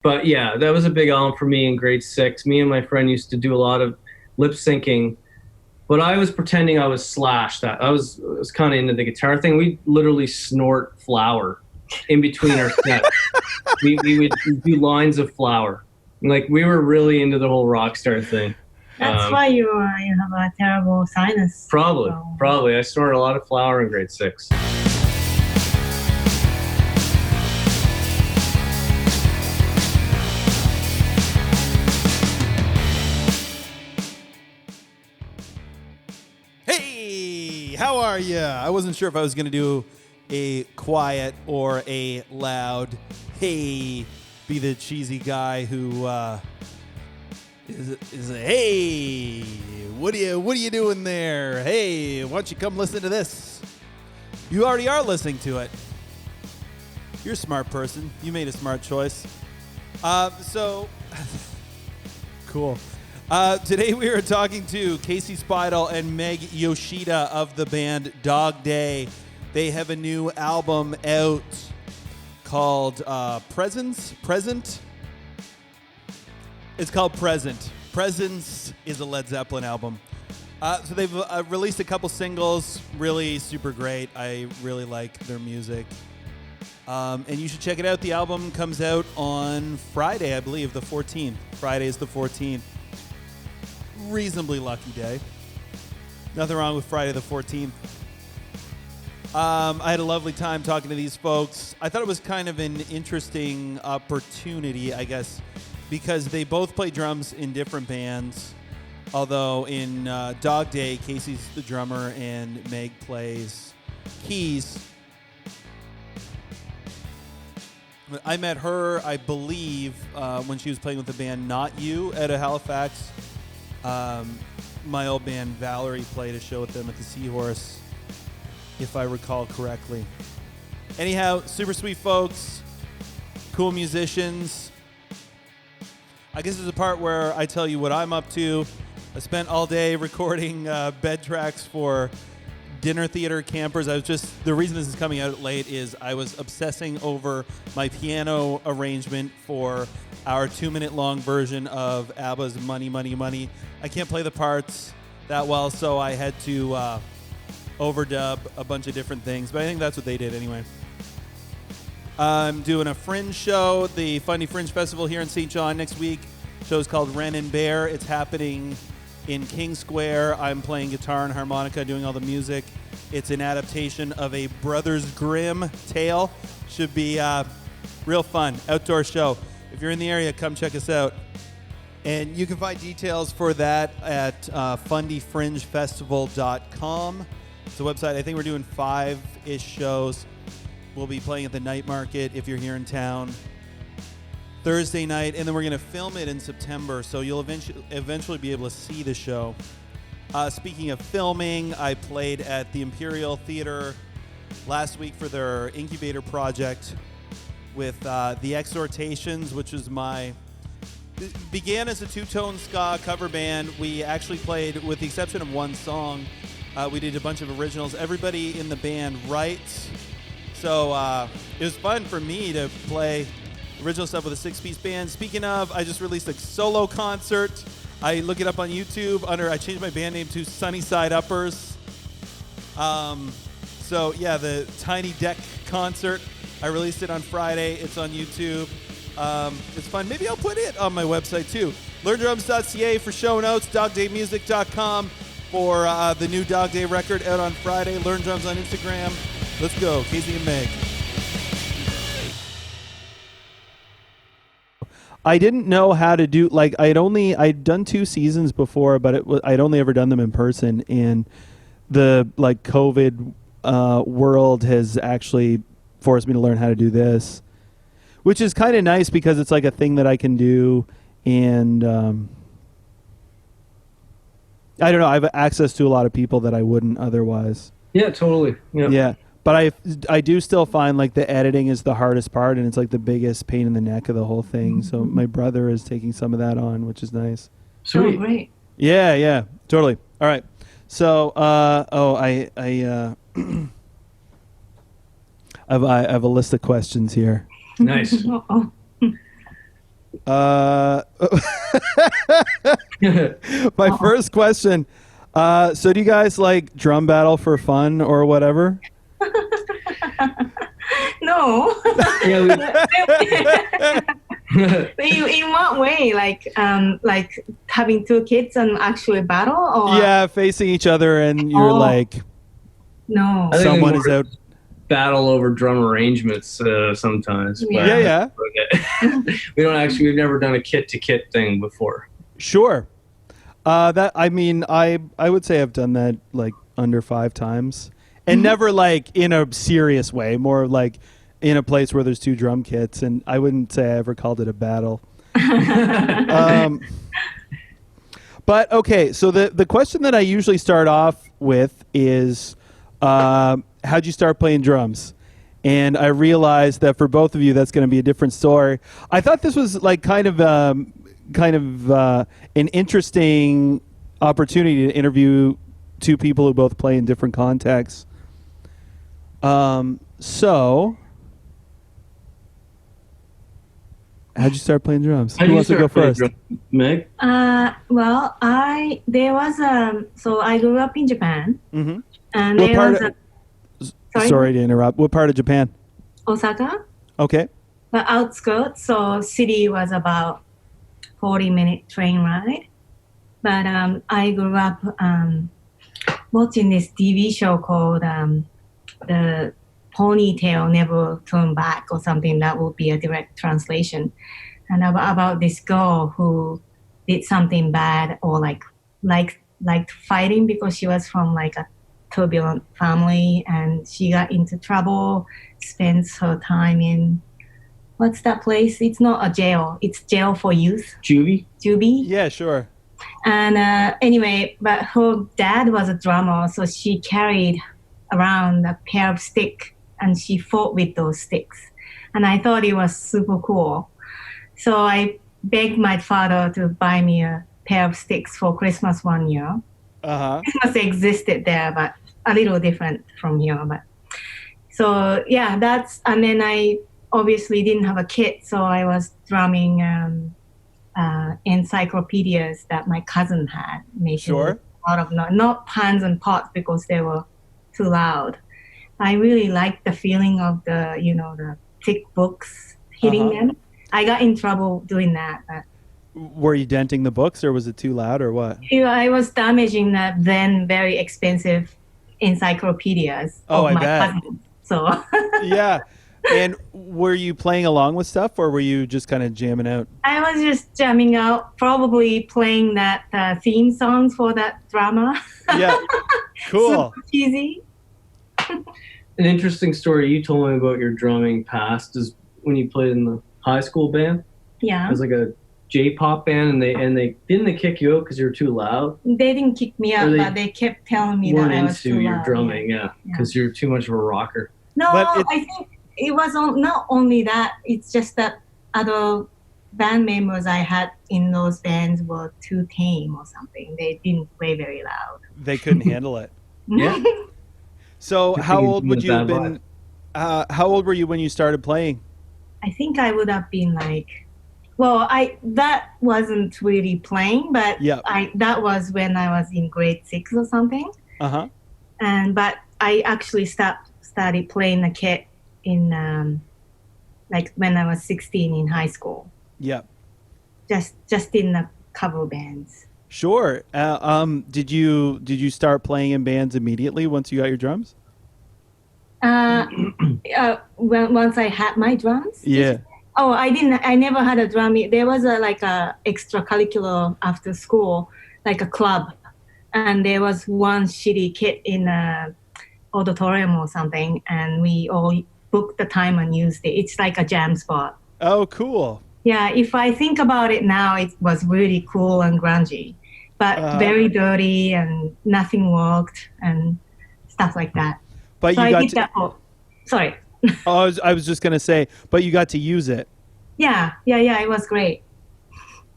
But yeah, that was a big album for me in grade 6. Me and my friend used to do a lot of lip syncing, but I was pretending I was Slash. That I was kind of into the guitar thing. We literally snort flour in between our sets. We would do lines of flour. Like we were really into the whole rock star thing. That's why you have a terrible sinus. Probably. I snorted a lot of flour in grade 6. Hey, how are ya? I wasn't sure if I was going to do a quiet or a loud, hey, be the cheesy guy who is a, hey, what are you doing there? Hey, why don't you come listen to this? You already are listening to it. You're a smart person. You made a smart choice. So, cool. Today we are talking to KC Spidle and Meg Yoshida of the band Dog Day. They have a new album out called Present. It's called Present. Presence is a Led Zeppelin album. So they've released a couple singles, really super great. I really like their music. And you should check it out. The album comes out on Friday, I believe, the 14th. Friday is the 14th. Reasonably lucky day. Nothing wrong with Friday the 14th. I had a lovely time talking to these folks. I thought it was kind of an interesting opportunity, I guess, because they both play drums in different bands. Although in Dog Day, Casey's the drummer and Meg plays keys. I met her, I believe, when she was playing with the band Not You out of Halifax. My old band Valerie played a show with them at the Seahorse, if I recall correctly. Anyhow, super sweet folks, cool musicians. I guess there's a part where I tell you what I'm up to. I spent all day recording bed tracks for dinner theater campers. The reason this is coming out late is I was obsessing over my piano arrangement for our 2-minute long version of ABBA's Money, Money, Money. I can't play the parts that well, so I had to overdub a bunch of different things, but I think that's what they did anyway. I'm doing a Fringe show, the Fundy Fringe Festival here in St. John next week. The show is called Ren and Bear. It's happening in King Square. I'm playing guitar and harmonica, doing all the music. It's an adaptation of a Brothers Grimm tale. Should be real fun. Outdoor show. If you're in the area, come check us out. And you can find details for that at fundyfringefestival.com. It's a website. I think we're doing 5-ish shows. We'll be playing at the Night Market if you're here in town Thursday night, and then we're going to film it in September, so you'll eventually be able to see the show. Speaking of filming, I played at the Imperial Theater last week for their incubator project with The Exhortations, which is began as a two-tone ska cover band. We actually played, with the exception of one song, we did a bunch of originals. Everybody in the band writes, so it was fun for me to play original stuff with a 6-piece band. Speaking of, I just released a solo concert. I look it up on YouTube I changed my band name to Sunnyside Uppers. So yeah, the Tiny Deck concert. I released it on Friday. It's on YouTube. It's fun. Maybe I'll put it on my website too. LearnDrums.ca for show notes. DogDayMusic.com for the new Dog Day record out on Friday. Learn Drums on Instagram. Let's go, KC and Meg. I didn't know how to do, I'd done 2 seasons before, but I'd only ever done them in person, and the COVID world has actually forced me to learn how to do this, which is kind of nice because it's like a thing that I can do, and I don't know, I have access to a lot of people that I wouldn't otherwise. Yeah, totally. Yeah. But I do still find the editing is the hardest part, and it's the biggest pain in the neck of the whole thing. So my brother is taking some of that on, which is nice. Sweet. Oh, great. Yeah, totally. All right. So I have a list of questions here. Nice. My first question. So do you guys like drum battle for fun or whatever? No. Yeah, In what way? Like having two kids and actually battle, or Yeah, facing each other and you're Oh. like, no? I think someone more is out. battle over drum arrangements sometimes. But Yeah. we've never done a kit to kit thing before. Sure. That I mean, I would say I've done that like under 5 times, and never like in a serious way. More like in a place where there's 2 drum kits, and I wouldn't say I ever called it a battle. But okay, so the question that I usually start off with is, how'd you start playing drums? And I realized that for both of you, that's going to be a different story. I thought this was like kind of an interesting opportunity to interview 2 people who both play in different contexts. So, how'd you start playing drums? Who wants to go first? Meg? Well, so I grew up in Japan, Mm-hmm. and What there part was of- Sorry? Sorry to interrupt. What part of Japan? Osaka, Okay. the outskirts. So city was about 40-minute train ride. But I grew up watching this TV show called The Ponytail Never Turn Back, or something that would be a direct translation. And about this girl who did something bad, or liked fighting because she was from like a turbulent family, and she got into trouble, spends her time in, what's that place? It's not a jail. It's jail for youth. Juvie? Juvie. Yeah, sure. And anyway, but her dad was a drummer, so she carried around a pair of sticks, and she fought with those sticks. And I thought it was super cool. So I begged my father to buy me a pair of sticks for Christmas one year. Uh-huh. Christmas existed there, but a little different from here. But so yeah, and then I obviously didn't have a kit, so I was drumming encyclopedias that my cousin had, making Sure. a lot of not pans and pots because they were too loud. I really liked the feeling of the thick books hitting Uh-huh. them. I got in trouble doing that, but Were you denting the books, or was it too loud, or what? I was damaging the then very expensive encyclopedias Oh, of I my bet. cousin. So Yeah. And were you playing along with stuff, or were you just kind of jamming out? I was just jamming out, probably playing that theme songs for that drama. Yeah. Cool. Super cheesy. An interesting story you told me about your drumming past is when you played in the high school band. Yeah. It was like a J-pop band, and they didn't kick you out because you were too loud. They didn't kick me out, Or they but they kept telling me Weren't that I was into too your loud. drumming, yeah, because you're too much of a rocker. No, But I think it was not only that. It's just that other band members I had in those bands were too tame or something. They didn't play very loud. They couldn't handle it. Yeah. So You're how thinking old would of you have bad been? How old were you when you started playing? I think I would have been like, well, that wasn't really playing, but Yeah. that was when I was in grade 6 or something. Uh-huh. But I actually started playing the kit in like when I was 16 in high school, Yeah. just in the cover bands. Sure. Did you start playing in bands immediately once you got your drums? Once I had my drums. Yeah. Oh, I didn't. I never had a drum. There was a extracurricular after school, like a club, and there was one shitty kid in a auditorium or something, and we all booked the time and used it. It's like a jam spot. Oh, cool. Yeah, if I think about it now, it was really cool and grungy, but very dirty, and nothing worked and stuff like that. But So you I got did to, that. Sorry. oh, I was just gonna say, but you got to use it. Yeah. It was great.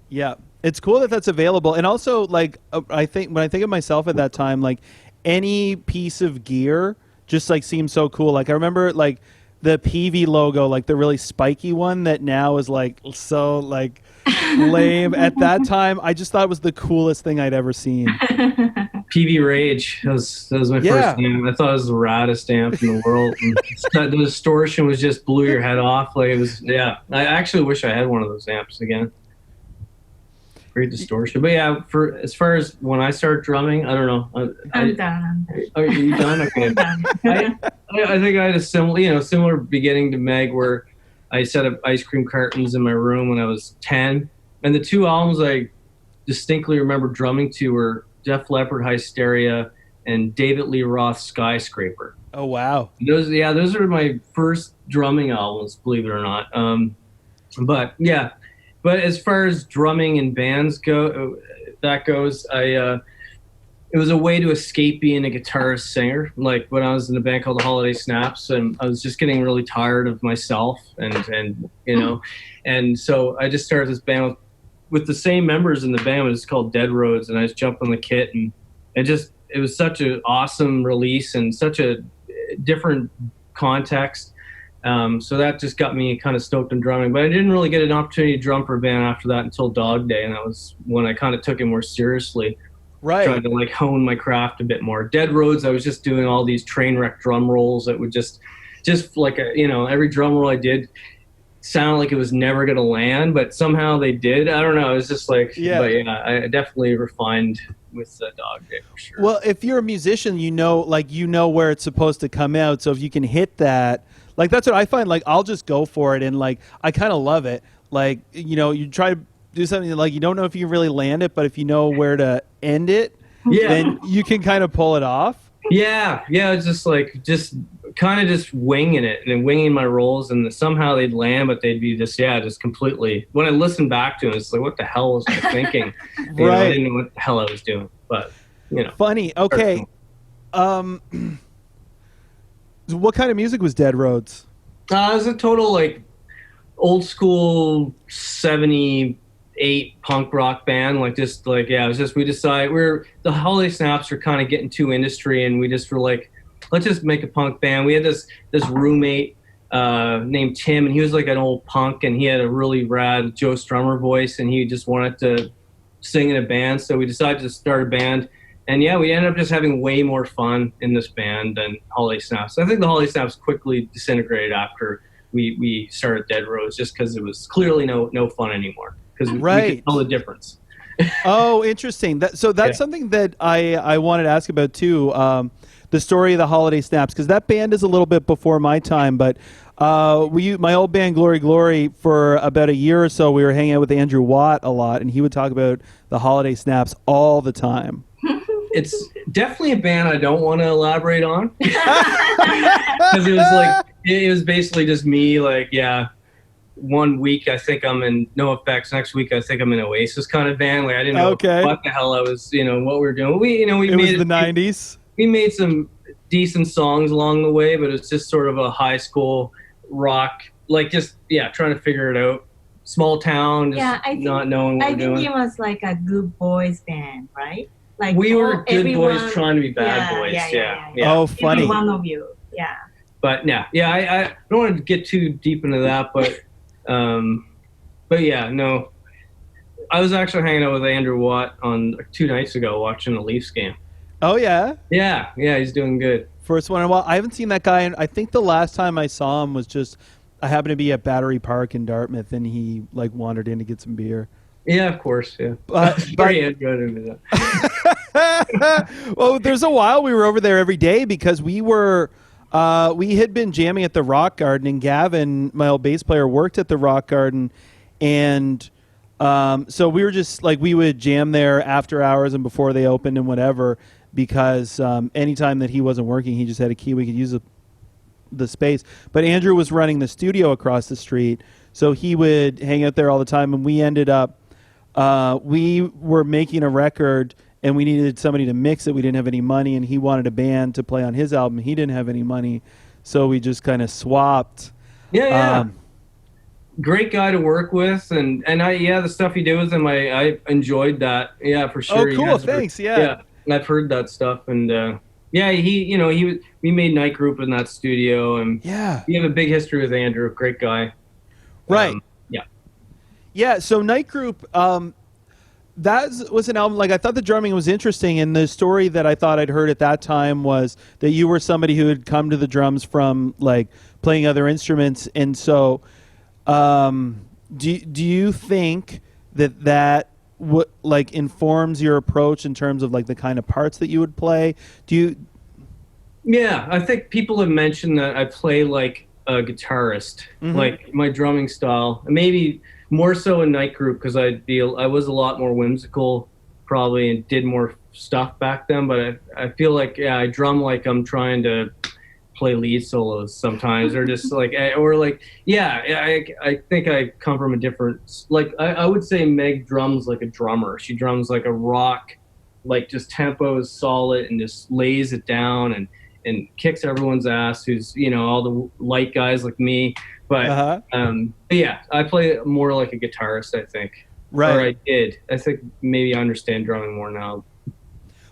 Yeah, it's cool that that's available, and also like I think when I think of myself at that time, like any piece of gear just like seemed so cool. Like I remember like the PV logo, like the really spiky one that now is like so like lame. At that time, I just thought it was the coolest thing I'd ever seen. PV Rage. That was my first amp. I thought it was the raddest amp in the world. And the distortion was just blew your head off. Like it was, yeah. I actually wish I had one of those amps again. Great distortion. But yeah, for as far as when I start drumming, I don't know. I'm done. Are you done? Okay. I'm done. I think I had a similar beginning to Meg, where I set up ice cream cartons in my room when I was 10. And the two albums I distinctly remember drumming to were Def Leppard Hysteria and David Lee Roth Skyscraper. Oh wow. Those are my first drumming albums, believe it or not. But as far as drumming in bands goes, it was a way to escape being a guitarist singer. Like when I was in a band called the Holiday Snaps, and I was just getting really tired of myself, and you know, and so I just started this band with the same members in the band. It was called Dead Roads, and I just jumped on the kit, and it was such an awesome release and such a different context. So that just got me kind of stoked on drumming, but I didn't really get an opportunity to drum for a band after that until Dog Day, and that was when I kind of took it more seriously. Right. Trying to like hone my craft a bit more. Dead Roads, I was just doing all these train wreck drum rolls that would just like every drum roll I did sounded like it was never going to land, but somehow they did. I don't know. It was just like, yeah. But yeah, I definitely refined with Dog Day for sure. Well, if you're a musician, you know where it's supposed to come out. So if you can hit that. Like, that's what I find. Like, I'll just go for it, and, like, I kind of love it. Like, you try to do something that, like, you don't know if you can really land it, but if you know where to end it, then you can kind of pull it off. Yeah, it's just, like, just winging it and winging my rolls, and somehow they'd land, but they'd be just completely... When I listen back to it, it's like, what the hell was I thinking? Right. I didn't know what the hell I was doing, but, Funny. Okay. What kind of music was Dead Roads? It was a total, like, old school 78 punk rock band. Like, just, like, it was just, we decided, the Holiday Snaps were kind of getting too industry, and we just were like, let's just make a punk band. We had this roommate named Tim, and he was like an old punk, and he had a really rad Joe Strummer voice, and he just wanted to sing in a band, so we decided to start a band. And yeah, we ended up just having way more fun in this band than Holiday Snaps. I think the Holiday Snaps quickly disintegrated after we started Dead Roads, just because it was clearly no fun anymore. Because we could tell the difference. Oh, interesting. That's something that I wanted to ask about too. The story of the Holiday Snaps, because that band is a little bit before my time, but my old band Glory Glory, for about a year or so, we were hanging out with Andrew Watt a lot, and he would talk about the Holiday Snaps all the time. It's definitely a band I don't want to elaborate on, because it was basically just me, like, 1 week I think I'm in NoFX, next week I think I'm in Oasis kind of band. Like, I didn't know what the hell I was, what we were doing. We made the 90s. We made some decent songs along the way, but it's just sort of a high school rock, like, just trying to figure it out. Small town, not knowing what we're doing. I think it was like a good boys band, right? Like, we were good boys trying to be bad boys. Yeah. Oh, funny. Every one of you. Yeah. But I don't want to get too deep into that, but no. I was actually hanging out with Andrew Watt on 2 nights ago watching the Leafs game. Oh yeah. Yeah, he's doing good. First one in a while. I haven't seen that guy, and I think the last time I saw him was just I happened to be at Battery Park in Dartmouth, and he like wandered in to get some beer. Yeah, of course. Yeah. But well, there's a while we were over there every day because we had been jamming at the Rock Garden, and Gavin, my old bass player, worked at the Rock Garden, and so we were just like, we would jam there after hours and before they opened and whatever, because anytime that he wasn't working, he just had a key. We could use the space. But Andrew was running the studio across the street, so he would hang out there all the time, and we ended up we were making a record, and we needed somebody to mix it. We didn't have any money, and he wanted a band to play on his album. He didn't have any money, so we just kind of swapped. Yeah. Great guy to work with, and the stuff he did with him, I enjoyed that. Yeah, for sure. Oh, cool. Thanks. Yeah, I've heard that stuff, and Yeah, we made Night Group in that studio, and Yeah. we have a big history with Andrew, great guy. Right. Yeah. Yeah. So Night Group, that was an album. Like, I thought the drumming was interesting, and the story that I thought I'd heard at that time was that you were somebody who had come to the drums from like playing other instruments, and so do you think that like informs your approach in terms of like the kind of parts that you would play? Yeah, I think people have mentioned that I play like a guitarist, like my drumming style, maybe more so in Night Group because I was a lot more whimsical, probably, and did more stuff back then. But I feel like I drum like I'm trying to play lead solos sometimes, or just like I think I come from a different, like I would say Meg drums like a drummer. She drums like a rock, like just tempo is solid and just lays it down and kicks everyone's ass, who's all the light guys like me. But yeah, I play more like a guitarist, I think. Right. Or I did. I think maybe I understand drumming more now.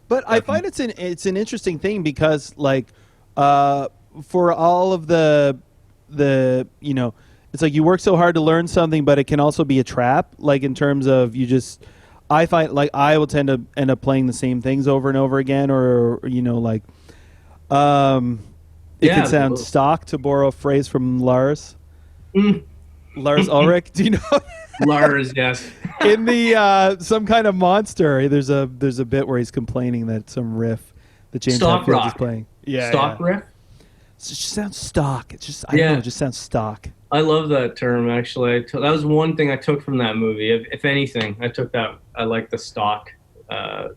But I find it's an interesting thing because like for all of the it's like you work so hard to learn something, but it can also be a trap, like in terms of I find like I will tend to end up playing the same things over and over again, or like it can sound stock, to borrow a phrase from Lars. Lars Ulrich, do you know? Lars, yes. In the some kind of monster, there's a bit where he's complaining that some riff that James Hetfield is playing. Yeah, stock riff. It just sounds stock. It's just I don't know, it just sounds stock. I love that term, actually. That was one thing I took from that movie. If anything, I took that. I like the stock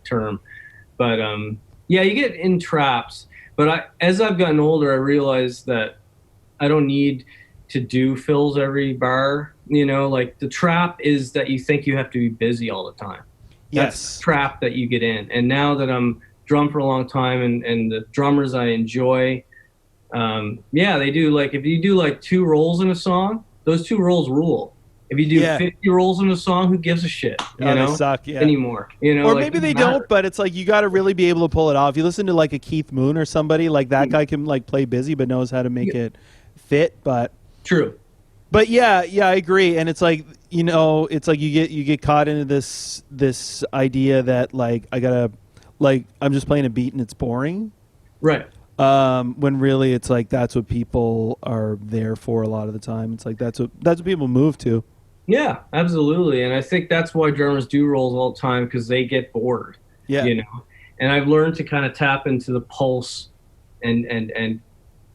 term, but yeah, you get in traps. But as I've gotten older, I realized that I don't need to do fills every bar. Like the trap is that you think you have to be busy all the time. That's the trap that you get in. And now that I'm drummed for a long time and the drummers I enjoy, they do, like, if you do like 2 rolls in a song, those 2 rolls rule. If you do 50 rolls in a song, who gives a shit? They suck, anymore. Or maybe they don't, but it's like you got to really be able to pull it off. You listen to like a Keith Moon or somebody, like that guy can like play busy but knows how to make it fit. But true. But yeah, I agree. And it's like it's like you get caught into this idea that like I gotta, like, I'm just playing a beat and it's boring. Right. When really it's like that's what people are there for a lot of the time. It's like that's what people move to. Yeah, absolutely. And I think that's why drummers do rolls all the time, because they get bored. Yeah. And I've learned to kind of tap into the pulse and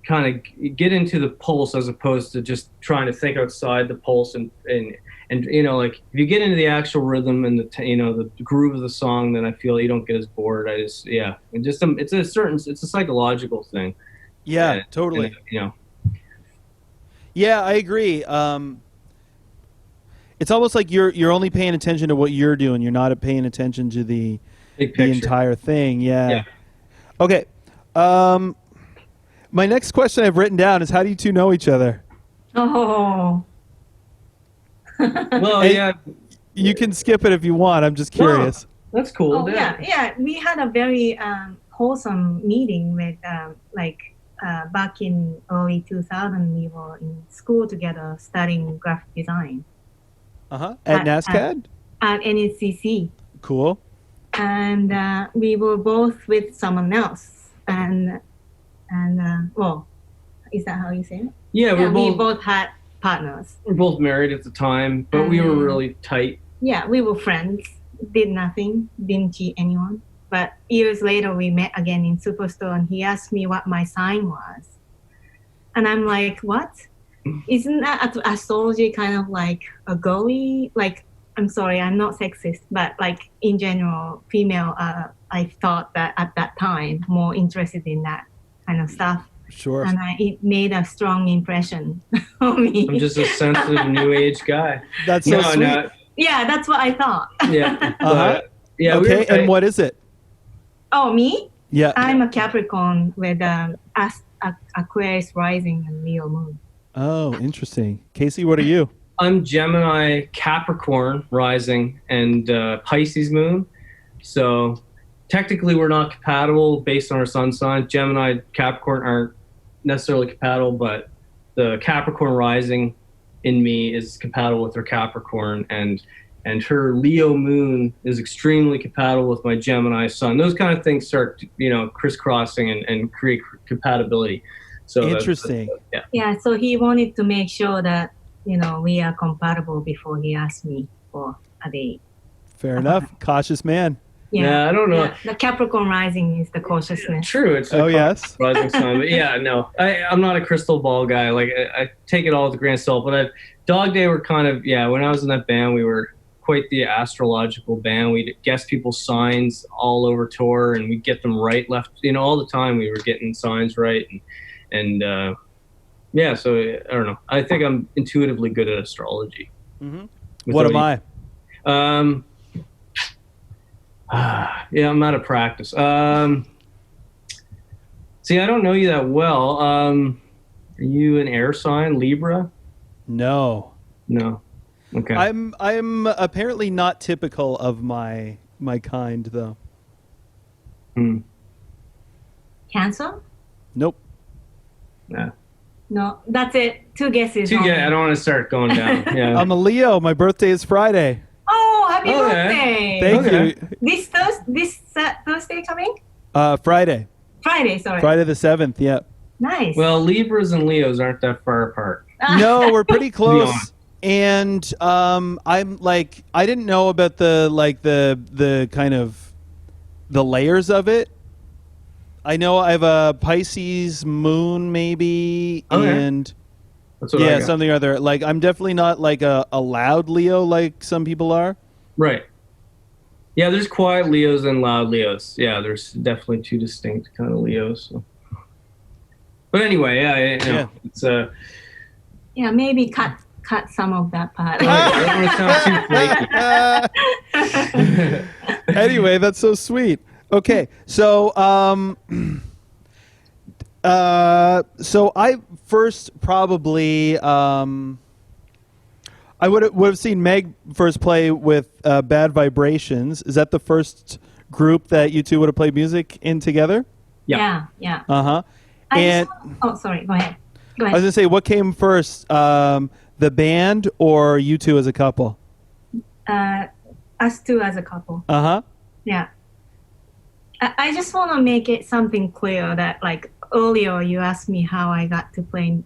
kind of get into the pulse as opposed to just trying to think outside the pulse and like if you get into the actual rhythm and the groove of the song, then I feel you don't get as bored. It's a psychological thing. Yeah, totally. Yeah, I agree. It's almost like you're only paying attention to what you're doing. You're not paying attention to the entire thing. Yeah. Okay. My next question I've written down is, how do you two know each other? Oh. Well, yeah. You can skip it if you want. I'm just curious. No, that's cool. Oh, yeah. We had a very wholesome meeting with back in early 2000. We were in school together studying graphic design. At NASCAD? At NSCC. Cool. And we were both with someone else. And well, is that how you say it? Yeah, we both had partners. We're both married at the time, but we were really tight. Yeah, we were friends. Did nothing. Didn't cheat anyone. But years later, we met again in Superstore, and he asked me what my sign was. And I'm like, what? Isn't that astrology kind of like a girly? Like, I'm sorry, I'm not sexist, but like in general, female, I thought that at that time, more interested in that kind of stuff. Sure. And it made a strong impression on me. I'm just a sensitive new age guy. That's so sweet. Yeah, that's what I thought. Yeah. Yeah. Okay, and what is it? Oh, me? Yeah. I'm a Capricorn with Aquarius rising and Leo moon. Oh, interesting. Casey, what are you? I'm Gemini, Capricorn rising, and Pisces moon. So technically we're not compatible based on our sun sign. Gemini, Capricorn aren't necessarily compatible, but the Capricorn rising in me is compatible with her Capricorn, and her Leo moon is extremely compatible with my Gemini sun. Those kind of things start, crisscrossing and create compatibility. So interesting. Yeah, so he wanted to make sure that, we are compatible before he asked me for a date. Fair enough. Cautious man. Yeah, I don't know. Yeah, the Capricorn rising is the cautiousness. True, it's yes, rising sign, but I'm not a crystal ball guy. Like I take it all with a grain of salt. But Dog Day were kind of when I was in that band, we were quite the astrological band. We'd guess people's signs all over tour, and we'd get them right, left. All the time we were getting signs right, and so I don't know. I think I'm intuitively good at astrology. Mm-hmm. What am I? I'm out of practice. See, I don't know you that well. Are you an air sign, Libra? No. Okay. I'm apparently not typical of my kind, though. Cancer? Nope. Yeah. No, that's it. 2 guesses. I don't want to start going down. Yeah. I'm a Leo. My birthday is Friday. Oh, happy birthday! Thank you. This Thursday coming? Friday. Friday, sorry. Friday the 7th. Yeah. Nice. Well, Libras and Leos aren't that far apart. No, we're pretty close. And I'm like, I didn't know about the kind of the layers of it. I know I have a Pisces moon maybe, and that's what I got. something or other. Like, I'm definitely not like a loud Leo like some people are. Right. Yeah, there's quiet Leos and loud Leos. Yeah, there's definitely 2 distinct kind of Leos. So. But anyway, it's maybe cut some of that part. I don't want to sound too flaky. Anyway, that's so sweet. Okay, so so I first probably I would have seen Meg first play with Bad Vibrations. Is that the first group that you two would have played music in together? Yeah. Uh-huh. Sorry. Go ahead. I was gonna say, what came first, the band or you two as a couple? Us two as a couple. Uh-huh. Yeah. I just want to make it something clear that, like, earlier you asked me how I got to play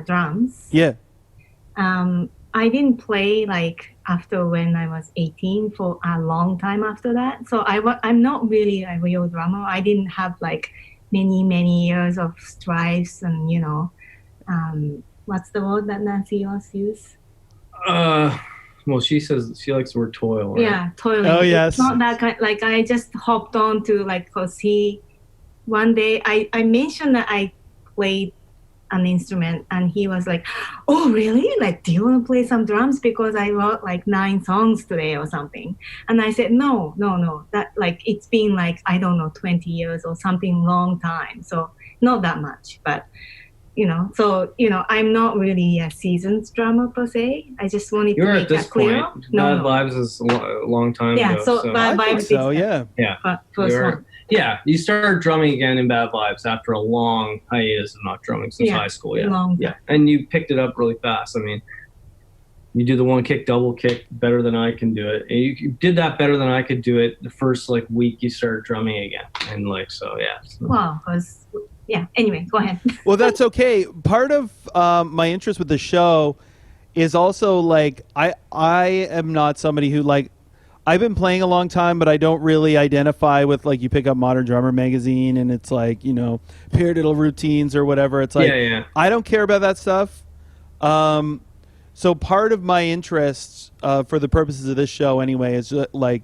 drums. Yeah. I didn't play, like, after when I was 18 for a long time after that. So I'm not really a real drummer. I didn't have, like, many years of strives and, what's the word that Nancy always uses? Well, she says she likes the word toil. Right? Yeah, toiling. Oh, yes. It's not that kind. Like, I just hopped on to, like, because one day I mentioned that I played an instrument, and he was like, "Oh, really? Like, do you want to play some drums? Because I wrote like 9 songs today or something." And I said, no. That, like, it's been like, I don't know, 20 years or something, long time. So not that much, but. I'm not really a seasoned drummer per se. I just wanted to make that clear. Bad Vibes is a long time ago. Yeah, so Bad Vibes first one. Yeah, you started drumming again in Bad Vibes after a long hiatus of not drumming since high school. Yeah, and you picked it up really fast. I mean, you do the one kick, double kick better than I can do it. And you did that better than I could do it the first week you started drumming again, and Wow, because. Yeah, anyway, go ahead. Well, that's okay. Part of my interest with the show is also, like, I am not somebody who, like, I've been playing a long time, but I don't really identify with, like, you pick up Modern Drummer magazine and it's like, paradiddle routines or whatever. It's like, I don't care about that stuff. So part of my interest for the purposes of this show anyway is, like,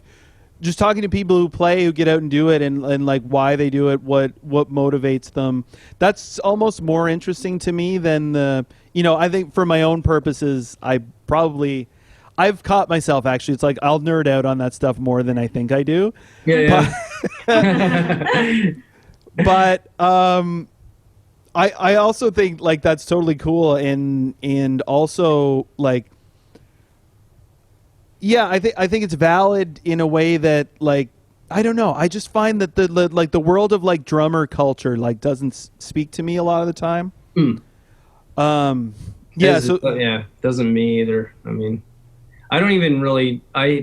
just talking to people who play, who get out and do it, and like why they do it, what motivates them. That's almost more interesting to me than I think for my own purposes, I've caught myself, actually. It's like I'll nerd out on that stuff more than I think I do. Yeah. But I also think, like, that's totally cool, and also, like, yeah, I think it's valid in a way that, like, I don't know. I just find that the world of like drummer culture like doesn't speak to me a lot of the time. Yeah. Doesn't me either. I mean, I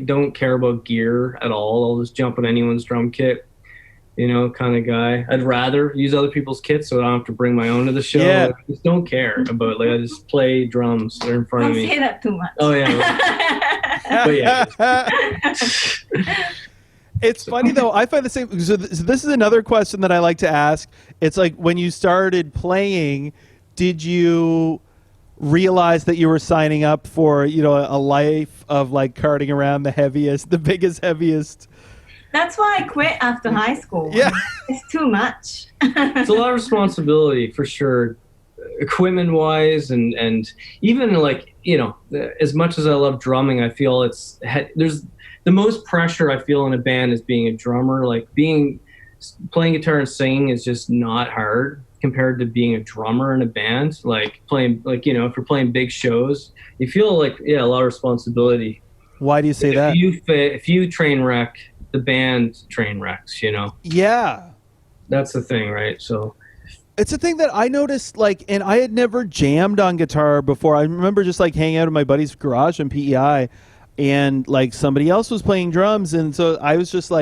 don't care about gear at all. I'll just jump on anyone's drum kit, kind of guy. I'd rather use other people's kits so I don't have to bring my own to the show. Yeah. I just don't care about I just play drums. They're in front of me. Don't say that too much. Oh yeah. But yeah. It's funny though. I find the same. So this is another question that I like to ask. It's like when you started playing, did you realize that you were signing up for a life of like carting around the biggest, heaviest? That's why I quit after high school. Yeah, it's too much. It's a lot of responsibility for sure, equipment wise, and even like as much as I love drumming, I feel there's the most pressure I feel in a band is being a drummer. Like playing guitar and singing is just not hard compared to being a drummer in a band. Like playing, if you're playing big shows, you feel like a lot of responsibility. Why do you say that? If you train wreck, the band train wrecks. Yeah, that's the thing, right? So it's a thing that I noticed, and I had never jammed on guitar before. I remember just hanging out in my buddy's garage in PEI, and somebody else was playing drums, and so I was just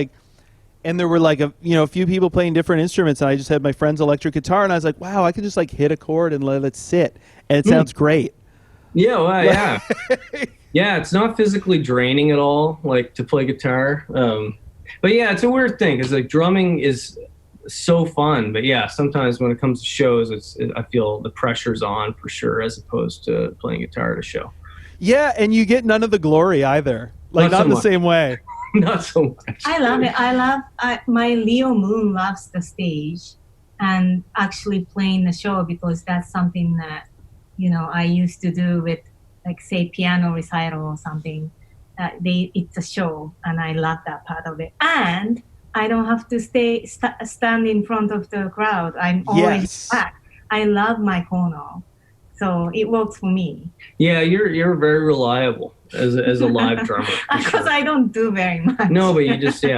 and there were a few people playing different instruments, and I just had my friend's electric guitar, and I was like, wow, I can just hit a chord and let it sit, and it sounds great. Yeah, well, yeah. Yeah, it's not physically draining at all, to play guitar. But yeah, it's a weird thing because drumming is so fun, but yeah, sometimes when it comes to shows, I feel the pressure's on for sure, as opposed to playing guitar at a show. Yeah, and you get none of the glory either. Not in the same way. Not so much. I love it. My Leo moon loves the stage and actually playing the show, because that's something that, I used to do with, say, piano recital or something. It's a show, and I love that part of it. And I don't have to stand in front of the crowd. I'm always back. I love my corner. So it works for me. Yeah, you're very reliable as a live drummer. Because I don't do very much. No, but you just you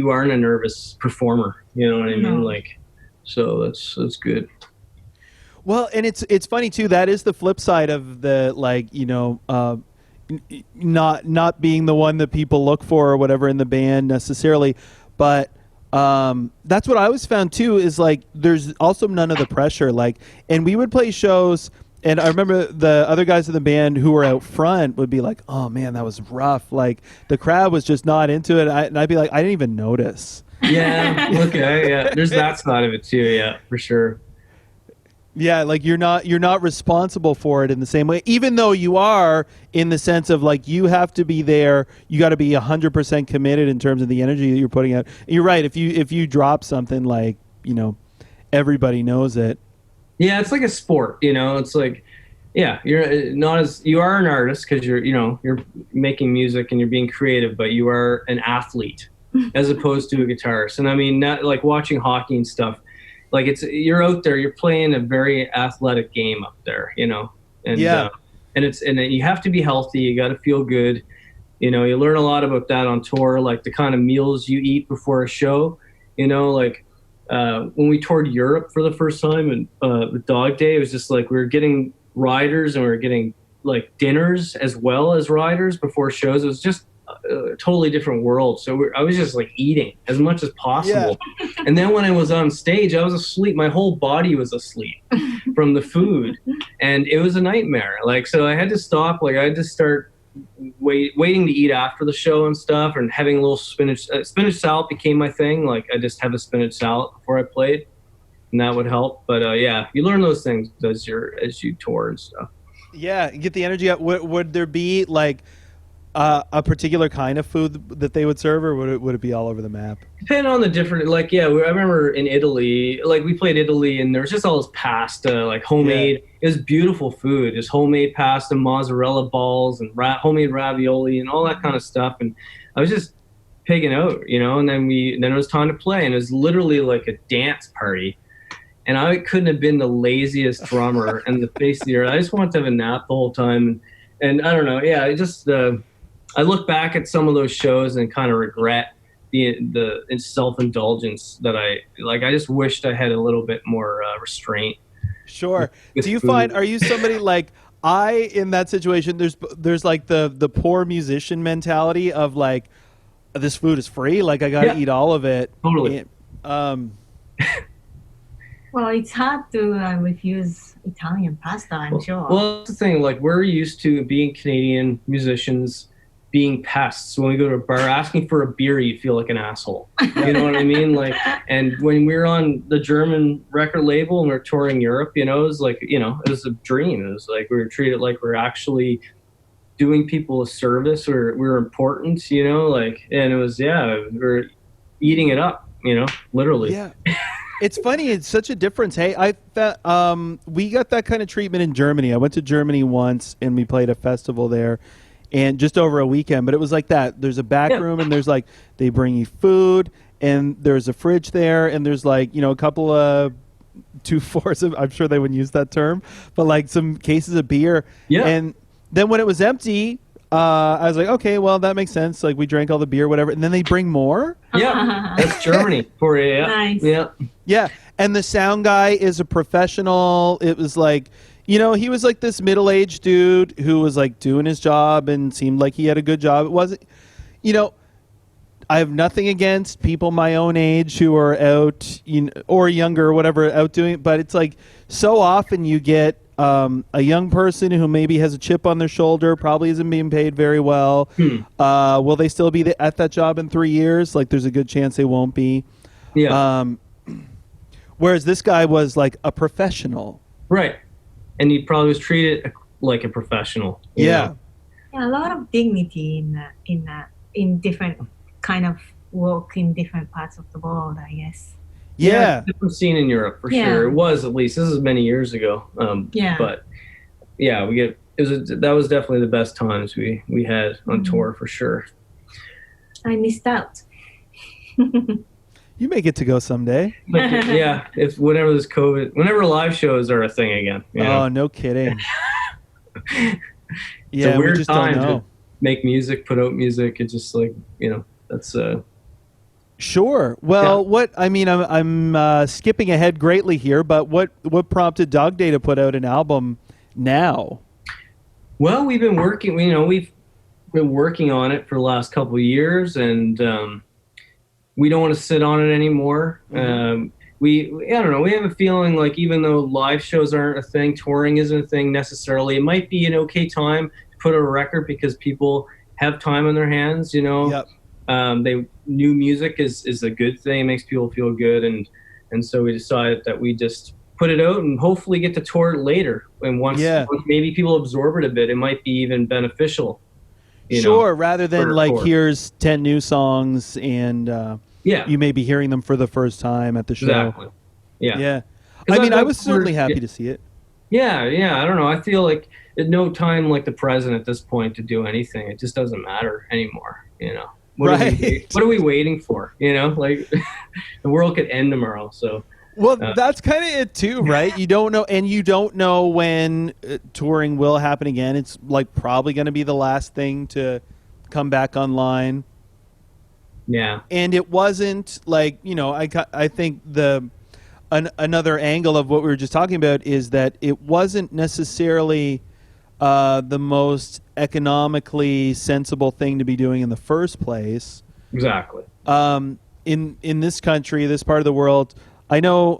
aren't a nervous performer. You know what I mean? No. So that's good. Well, and it's funny too. That is the flip side of the not being the one that people look for or whatever in the band necessarily, but. That's what I always found too, is there's also none of the pressure, and we would play shows, and I remember the other guys in the band who were out front would be like, oh man, that was rough, the crowd was just not into it, and I'd be like, I didn't even notice. Yeah. Okay. Yeah, there's that side of it too. Yeah, for sure. Yeah, you're not responsible for it in the same way, even though you are, in the sense of you have to be there. You got to be 100% committed in terms of the energy that you're putting out. And you're right. If you drop something, everybody knows it. Yeah, it's like a sport. It's you are an artist because you're making music and you're being creative, but you are an athlete as opposed to a guitarist. And I mean, not watching hockey and stuff. You're out there, you're playing a very athletic game up there, and yeah. And you have to be healthy. You got to feel good. You learn a lot about that on tour, the kind of meals you eat before a show. When we toured Europe for the first time and with Dog Day, it was just we were getting riders and we were getting dinners as well as riders before shows. It was just a totally different world. So I was just eating as much as possible. Yeah. And then when I was on stage, I was asleep. My whole body was asleep from the food, and it was a nightmare. So I had to stop. I had to start waiting to eat after the show and stuff, and having a little spinach salad became my thing. I just have a spinach salad before I played, and that would help. But you learn those things as you tour and stuff. Yeah, get the energy up. Would there be a particular kind of food that they would serve, or would it be all over the map? Depending on the different, I remember in Italy, we played Italy, and there was just all this pasta, homemade. Yeah. It was beautiful food, just homemade pasta, mozzarella balls, and homemade ravioli, and all that kind of stuff. And I was just pigging out, and then it was time to play, and it was literally a dance party. And I couldn't have been the laziest drummer in the face of the earth. I just wanted to have a nap the whole time, and I don't know, yeah, it just I look back at some of those shows and kind of regret the self-indulgence that I just wished I had a little bit more restraint. Sure. with Do you food. find, are you somebody like, in that situation, there's like the poor musician mentality of like, this food is free, like I gotta eat all of it. Totally. Well, it's hard to refuse Italian pasta, I'm sure. Well, that's the thing. Like, we're used to being Canadian musicians being pests. When we go to a bar, asking for a beer, you feel like an asshole. You know what I mean? Like, and when we were on the German record label and we we're touring Europe, it was like, it was a dream. It was like we were treated like we're actually doing people a service, or we were important, and it was, we're eating it up, literally. Yeah. It's funny. It's such a difference. Hey, we got that kind of treatment in Germany. I went to Germany once and we played a festival there, and just over a weekend. But it was like that. There's a back room, and there's like, they bring you food, and there's a fridge there, and there's like, a couple of 2/4 of, I'm sure they wouldn't use that term, but like some cases of beer. Yeah. And then when it was empty, I was like, okay, well, that makes sense. Like, we drank all the beer, whatever. And then they bring more. Yeah, that's Germany for you. Yeah. Nice. Yeah. Yeah, and the sound guy is a professional. It was like, he was like this middle-aged dude who was like doing his job and seemed like he had a good job. It wasn't, I have nothing against people my own age who are out, or younger or whatever, out doing it. But it's like, so often you get a young person who maybe has a chip on their shoulder, probably isn't being paid very well. Will they still be at that job in 3 years? Like, there's a good chance they won't be. Yeah. Whereas this guy was like a professional. Right. And he probably was treated like a professional. Yeah. Yeah, a lot of dignity in different kind of work in different parts of the world, I guess. Yeah. Different scene in Europe for Yeah. sure. It was, at least. This is many years ago. But yeah, that was definitely the best times we had on tour for sure. I missed out. You may get to go someday. But yeah, whenever live shows are a thing again. Oh, no kidding. It's a weird time to make music, put out music. It's just like, that's Sure. Well, I'm skipping ahead greatly here, but what prompted Dog Day to put out an album now? Well, we've been working. We've been working on it for the last couple of years, and we don't want to sit on it anymore. I don't know. We have a feeling like, even though live shows aren't a thing, touring isn't a thing necessarily. It might be an okay time to put out a record because people have time on their hands. Yep. New music is a good thing. It makes people feel good, and so we decided that we just put it out and hopefully get to tour it later. And once maybe people absorb it a bit, it might be even beneficial. Sure, rather than like, tour. Here's 10 new songs and you may be hearing them for the first time at the show. Exactly. Yeah. I was certainly happy to see it. Yeah. I don't know. I feel like at no time like the present at this point to do anything. It just doesn't matter anymore. What are we waiting for? Like the world could end tomorrow. So. Well, that's kind of it too, right? You don't know, and you don't know when touring will happen again. It's like probably going to be the last thing to come back online. Yeah. And it wasn't like, I think another angle of what we were just talking about is that it wasn't necessarily the most economically sensible thing to be doing in the first place. Exactly. In this country, this part of the world, I know,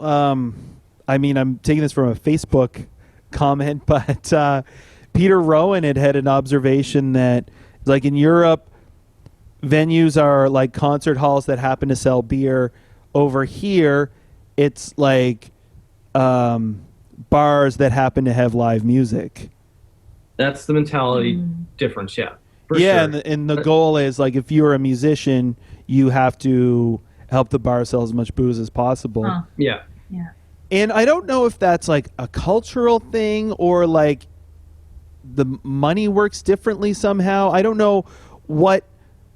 I'm taking this from a Facebook comment, but Peter Rowan had an observation that, like, in Europe, venues are like concert halls that happen to sell beer. Over here, it's like bars that happen to have live music. That's the mentality difference, yeah. Yeah, sure. and the goal is, like, if you're a musician, you have to help the bar sell as much booze as possible. Huh. Yeah. Yeah. And I don't know if that's like a cultural thing or like the money works differently somehow. I don't know what,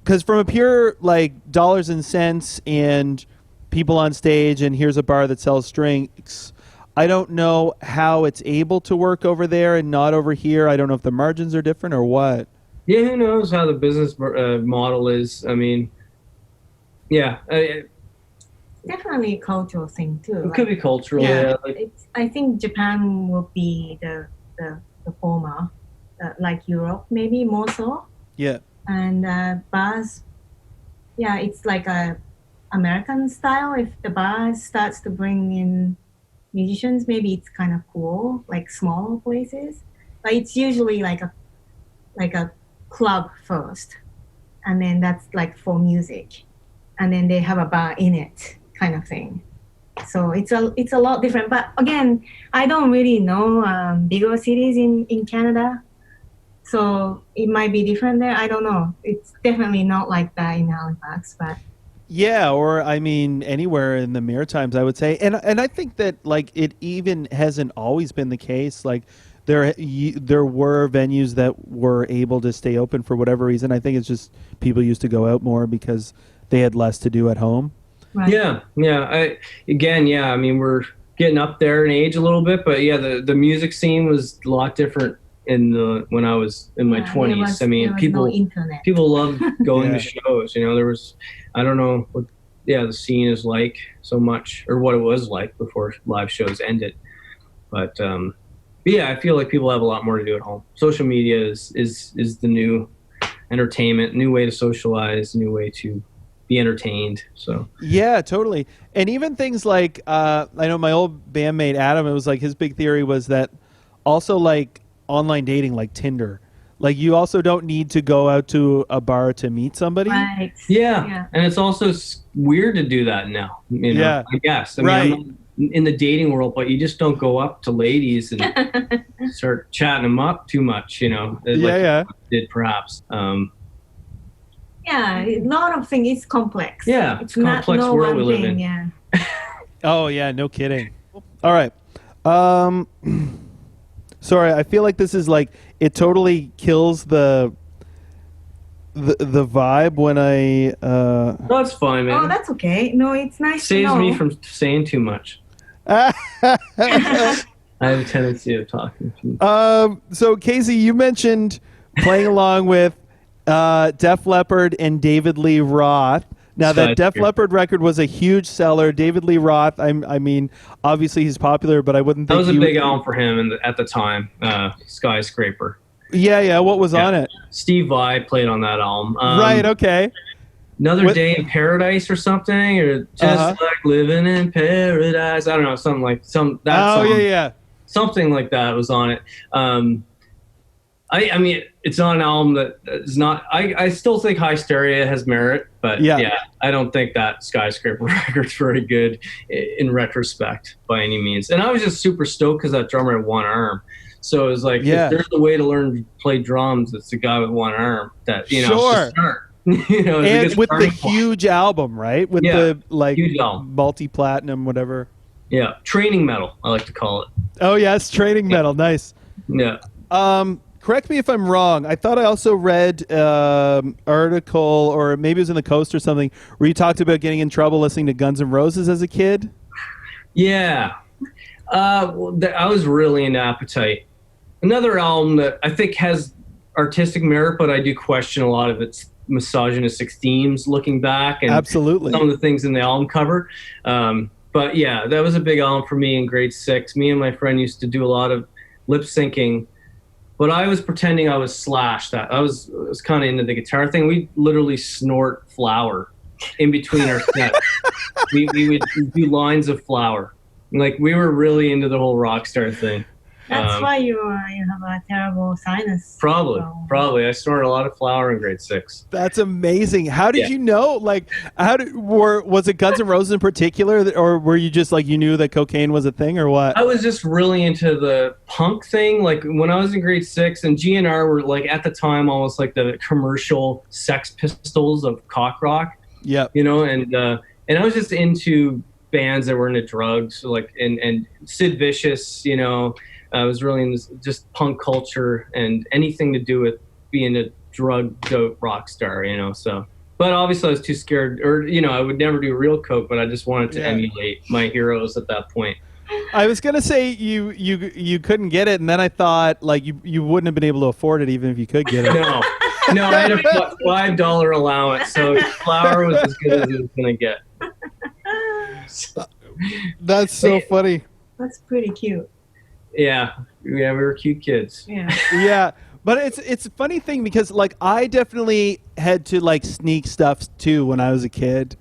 because from a pure like dollars and cents and people on stage and here's a bar that sells drinks, I don't know how it's able to work over there and not over here. I don't know if the margins are different or what. Yeah, who knows how the business model is? I mean, yeah, Definitely a cultural thing too. it could be cultural. Yeah, like, I think Japan will be the former, like Europe maybe more so. Yeah. And bars, yeah, it's like a American style. If the bar starts to bring in musicians, maybe it's kind of cool, like small places. But it's usually like a club first, and then that's like for music, and then they have a bar in it, kind of thing. So it's a lot different. But again, I don't really know bigger cities in Canada, so it might be different there. I don't know. It's definitely not like that in Halifax, but. Yeah, or I mean anywhere in the Maritimes, I would say, and I think that like it even hasn't always been the case. Like there were venues that were able to stay open for whatever reason. I think it's just people used to go out more because they had less to do at home. Right. yeah. I mean, we're getting up there in age a little bit, but yeah, the music scene was a lot different when I was in my 20s. I mean, no internet. people loved going Yeah. to shows. You know, there was, I don't know what, the scene is like so much, or what it was like before live shows ended. But yeah, I feel like people have a lot more to do at home. Social media is the new entertainment, new way to socialize, new way to be entertained. So Yeah, totally. And even things like I know my old bandmate Adam, it was like his big theory was that also like online dating, like Tinder, like you also don't need to go out to a bar to meet somebody. Right. yeah. And it's also weird to do that now. You know, Yeah. I guess. I mean, Right. I'm not in the dating world, but you just don't go up to ladies and start chatting them up too much. You know, Yeah. I did perhaps. Yeah, a lot of things. It's complex. Yeah, it's complex not no world one we live thing. in. Yeah. Oh yeah, no kidding. All right. Sorry, I feel like this is like it totally kills the vibe when I That's fine, man. Oh, that's okay. No, it's nice Saves to know. me from saying too much. I have a tendency of talking too much. So Casey, you mentioned playing along with Def Leppard and David Lee Roth. Now that Def Leppard record was a huge seller. David Lee Roth, I mean, obviously he's popular, but I wouldn't think That was a big album for him at the time. Skyscraper. Yeah. What was on it? Steve Vai played on that album. Right. Okay. Another Day in Paradise or something, or just like living in paradise. I don't know, something like that. Oh song. yeah. Something like that was on it. I mean, it's not an album that is not. I still think Hysteria has merit, but yeah, I don't think that Skyscraper record's very good in retrospect by any means. And I was just super stoked because that drummer had one arm. So it was like, if there's a way to learn to play drums, it's the guy with one arm that, you know, Sure. start. You know, And with the huge album, right? With the like multi-platinum, whatever. Yeah, training metal, I like to call it. Oh yes, training metal, nice. Yeah. Correct me if I'm wrong. I thought I also read article, or maybe it was in the Coast or something, where you talked about getting in trouble listening to Guns N' Roses as a kid. Yeah, I was really into Appetite. Another album that I think has artistic merit, but I do question a lot of its misogynistic themes looking back, and absolutely some of the things in the album cover. But yeah, that was a big album for me in grade 6. Me and my friend used to do a lot of lip syncing, but I was pretending I was Slash. That I was kind of into the guitar thing. We literally snort flour in between our sets. we would do lines of flour. Like, we were really into the whole rock star thing. That's why you have a terrible sinus. Probably. I snorted a lot of flour in grade 6. That's amazing. How did you know? Like, was it Guns N' Roses in particular, or were you just like, you knew that cocaine was a thing, or what? I was just really into the punk thing. Like, when I was in grade 6, and GNR were like at the time almost like the commercial Sex Pistols of cock rock. Yeah. You know, and I was just into bands that were into drugs, like and Sid Vicious. You know. I was really into just punk culture and anything to do with being a drug-dope rock star, you know. So, but obviously I was too scared, or, you know, I would never do real coke, but I just wanted to emulate my heroes at that point. I was gonna say you couldn't get it, and then I thought like you wouldn't have been able to afford it even if you could get it. No, No, I had a $5 allowance, so flour was as good as it was gonna get. That's so funny. That's pretty cute. Yeah, we were cute kids. Yeah. Yeah, but it's a funny thing because like I definitely had to like sneak stuff too when I was a kid.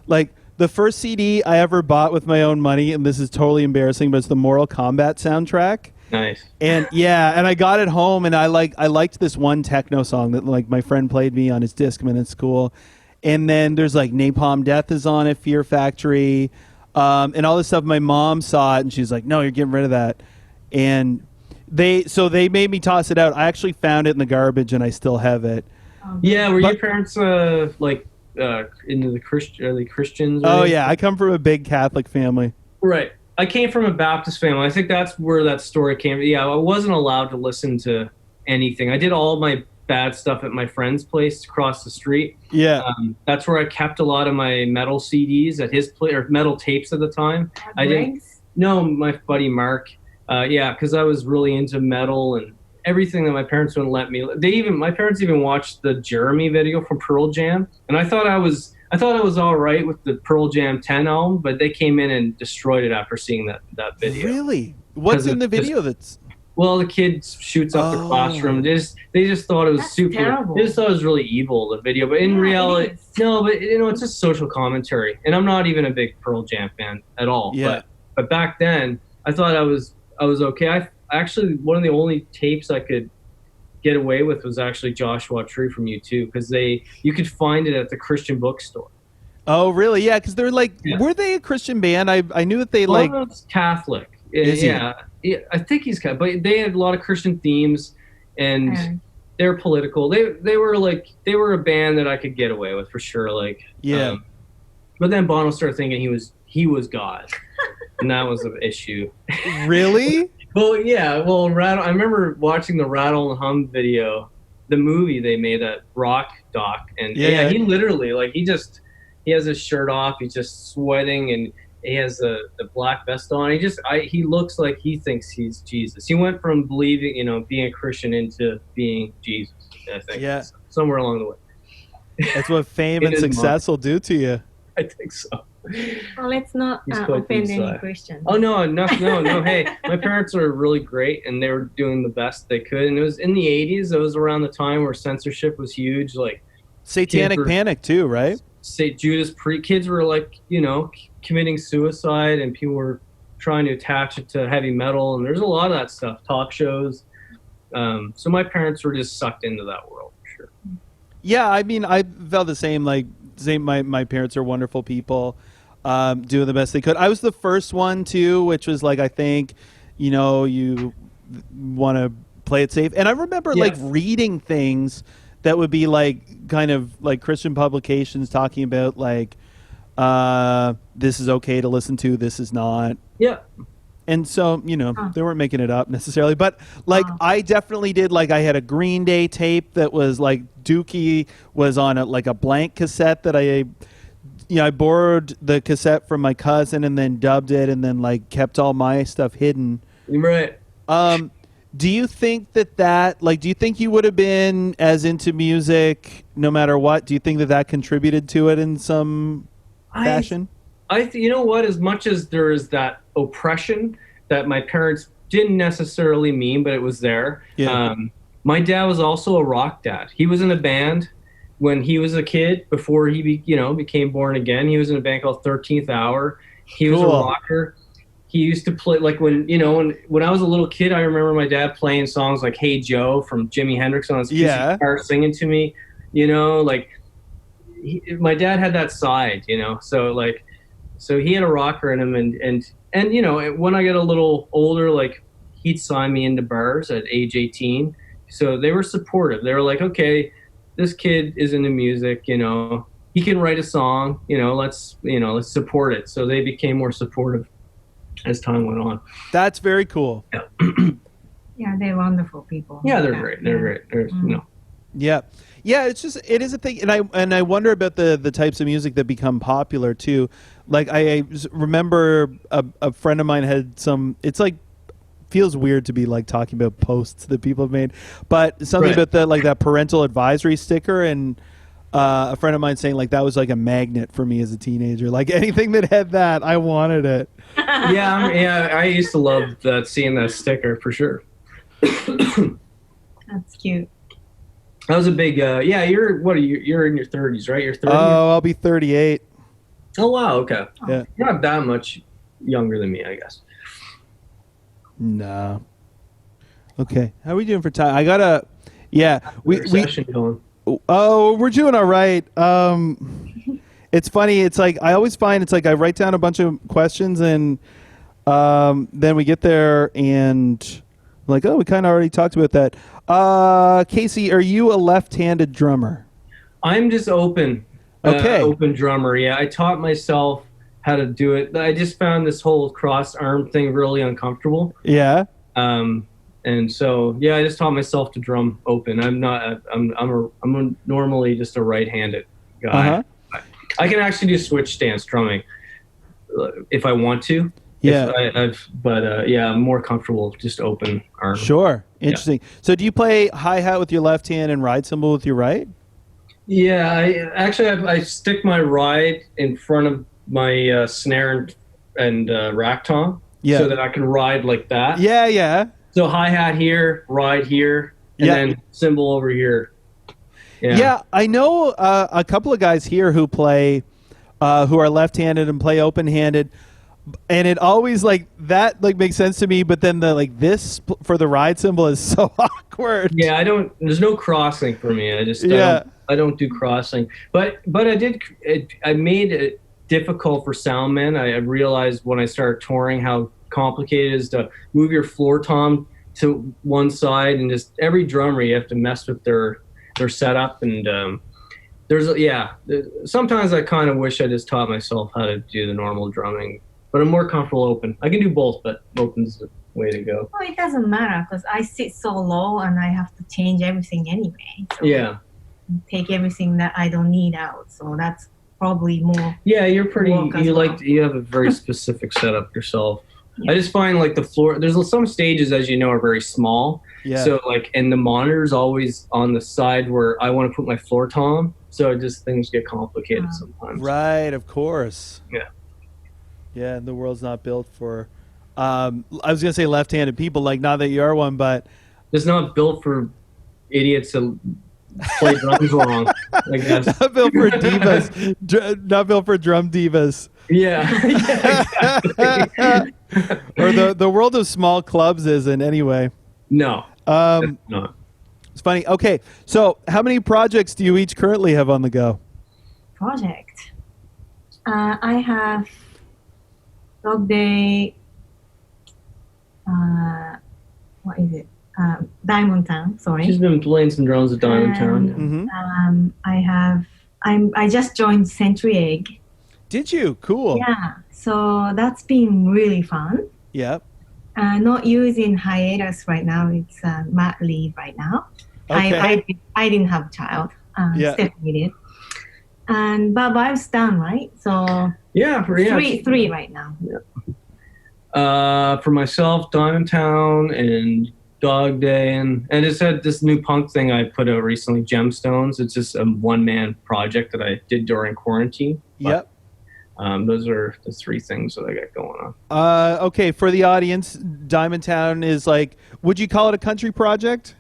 Like the first CD I ever bought with my own money, and this is totally embarrassing, but it's the Mortal Kombat soundtrack. Nice. And and I got it home, and I liked this one techno song that like my friend played me on his Discman at school. And then there's like Napalm Death is on it, Fear Factory, and all this stuff. My mom saw it, and she's like, "No, you're getting rid of that." And they made me toss it out. I actually found it in the garbage, and I still have it. Yeah, were your parents into the Christians? Oh yeah, I come from a big Catholic family. Right. I came from a Baptist family. I think that's where that story came. Yeah, I wasn't allowed to listen to anything. I did all my bad stuff at my friend's place across the street. Yeah. That's where I kept a lot of my metal CDs at his place, or metal tapes at the time. I didn't. No, my buddy Mark. Yeah, because I was really into metal and everything that my parents wouldn't let me. My parents even watched the Jeremy video from Pearl Jam, and I thought I was all right with the Pearl Jam 10 album, but they came in and destroyed it after seeing that video. Really? What's in the video that's... Well, the kid shoots up the classroom. They just thought it was super. Terrible. They just thought it was really evil, the video. But in reality, no. But it's just social commentary. And I'm not even a big Pearl Jam fan at all. Yeah. But back then, I thought I was okay. I actually, one of the only tapes I could get away with was actually Joshua Tree from U2, because you could find it at the Christian bookstore. Oh, really? Yeah, because they're like, were they a Christian band? I knew that they like... Well, it's Catholic. Is he? Yeah, I think he's Catholic. But they had a lot of Christian themes, and they're political. They were a band that I could get away with for sure. Like, yeah. But then Bono started thinking he was God, and that was an issue. Really? Well, yeah. Well, I remember watching the Rattle and Hum video, the movie they made, that rock doc, and he literally he has his shirt off, he's just sweating, and he has the black vest on. He looks like he thinks he's Jesus. He went from believing, being a Christian into being Jesus, I think. Yeah. Somewhere along the way. That's what fame and success will do to you. I think so. Well, let's not offend any Christians. Oh, no. Hey, my parents are really great, and they were doing the best they could. And it was in the 80s. It was around the time where censorship was huge. Like Satanic Panic, too, right? Judas Priest. Kids were committing suicide, and people were trying to attach it to heavy metal. And there's a lot of that stuff, talk shows. So my parents were just sucked into that world, for sure. Yeah, I mean, I felt the same. My parents are wonderful people, doing the best they could. I was the first one too, which was like, I think, you want to play it safe. And I remember reading things that would be like kind of like Christian publications talking about like, this is okay to listen to, this is not. Yeah. And so, they weren't making it up necessarily. But, I definitely did, I had a Green Day tape that was, Dookie was on a blank cassette that I borrowed the cassette from my cousin and then dubbed it and then, kept all my stuff hidden. Right. Do you think that do you think you would have been as into music no matter what? Do you think that contributed to it in some fashion? You know what? As much as there is that oppression that my parents didn't necessarily mean, but it was there. Yeah. My dad was also a rock dad. He was in a band when he was a kid before he became born again. He was in a band called 13th Hour. He was a rocker. He used to play when I was a little kid. I remember my dad playing songs like "Hey Joe" from Jimi Hendrix on his guitar, singing to me. My dad had that side, so he had a rocker in him, and when I got a little older, he'd sign me into bars at age 18. So they were supportive. They were like, okay, this kid is into music, he can write a song, let's support it. So they became more supportive as time went on. That's very cool. Yeah, yeah, they're wonderful people. Yeah, they're great. They're great. They're, Yeah. Yeah, it is a thing, and I wonder about the types of music that become popular too. I remember a friend of mine had some. It's feels weird to be like talking about posts that people have made, but something about the like that parental advisory sticker, and a friend of mine saying like that was like a magnet for me as a teenager. Like anything that had that, I wanted it. Yeah, I used to love that, seeing that sticker for sure. That's cute. That was a big. Yeah, you're in your 30s, right? You're 30. Oh, I'll be 38. Oh wow, okay. Yeah. You're not that much younger than me, I guess. No. Okay, how are we doing for time? I gotta. Yeah, we going. Oh, we're doing all right. It's funny. It's like I always find it's like I write down a bunch of questions and then we get there and I'm like, oh, we kind of already talked about that. Casey, are you a left-handed drummer? I'm just open. Okay. Open drummer. Yeah, I taught myself how to do it. I just found this whole crossed arm thing really uncomfortable. Yeah. And so, yeah, I just taught myself to drum open. I'm normally just a right-handed guy. Uh-huh. I can actually do switch stance drumming if I want to. Yeah. I'm more comfortable just open arm. Sure. Interesting. Yeah. So do you play hi-hat with your left hand and ride cymbal with your right? Yeah, I stick my ride in front of my snare and rack tom, so that I can ride like that. Yeah, yeah. So hi-hat here, ride here, and then cymbal over here. Yeah, I know a couple of guys here who play, who are left-handed and play open-handed, and it always like that like makes sense to me. But then the like this for the ride cymbal is so awkward. Yeah, there's no crossing for me. I don't do crossing. But I made it difficult for soundmen. I realized when I started touring how complicated it is to move your floor tom to one side, and just every drummer you have to mess with their setup, and sometimes I kind of wish I just taught myself how to do the normal drumming, but I'm more comfortable open. I can do both, but open's the way to go. Well, it doesn't matter because I sit so low and I have to change everything anyway. So take everything that I don't need out, so that's probably more. Yeah, you're pretty. You have a very specific setup yourself. Yeah. I just find like the floor. There's some stages, as you know, are very small. Yeah. So like, and the monitor's always on the side where I want to put my floor tom. So things get complicated sometimes. Right, of course. Yeah. Yeah, the world's not built for. I was gonna say left-handed people, like not that you are one, but it's not built for idiots to play drums wrong. I guess. Not built for divas. Not built for drum divas. Yeah. Exactly. Or the world of small clubs isn't anyway. No. No. It's funny. Okay, so how many projects do you each currently have on the go? Project. I have Dog Day. What is it? DIAMONDTOWN. Sorry. She's been playing some drums at DIAMONDTOWN. I just joined Century Egg. Did you? Cool. Yeah. So that's been really fun. Yep. Not using hiatus right now. It's mat leave right now. Okay. I didn't have a child. Stephanie did. But I've done, right? So three right now. Yeah. For myself, DIAMONDTOWN and Dog Day, and it's had this new punk thing I put out recently, GEMSTONES. It's just a one-man project that I did during quarantine. Yep. Those are the three things that I got going on. Okay, for the audience, DIAMONDTOWN is like, would you call it a country project?